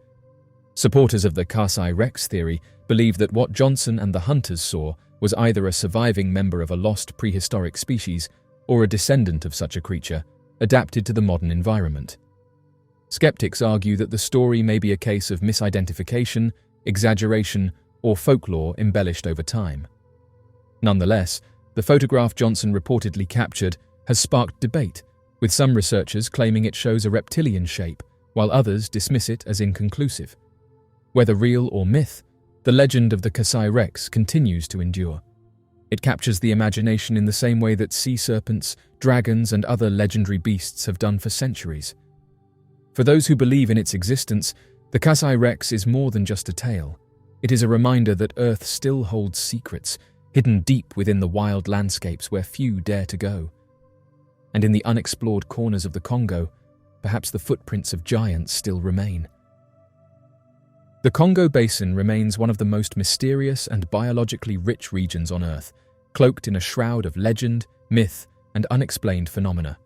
Supporters of the Kasai Rex theory believe that what Johnson and the hunters saw was either a surviving member of a lost prehistoric species or a descendant of such a creature, adapted to the modern environment. Skeptics argue that the story may be a case of misidentification, exaggeration, or folklore embellished over time. Nonetheless, the photograph Johnson reportedly captured has sparked debate, with some researchers claiming it shows a reptilian shape, while others dismiss it as inconclusive. Whether real or myth, the legend of the Kasai Rex continues to endure. It captures the imagination in the same way that sea serpents, dragons, and other legendary beasts have done for centuries. For those who believe in its existence, the Kasai Rex is more than just a tale. It is a reminder that Earth still holds secrets, hidden deep within the wild landscapes where few dare to go. And in the unexplored corners of the Congo, perhaps the footprints of giants still remain. The Congo Basin remains one of the most mysterious and biologically rich regions on Earth, cloaked in a shroud of legend, myth, and unexplained phenomena.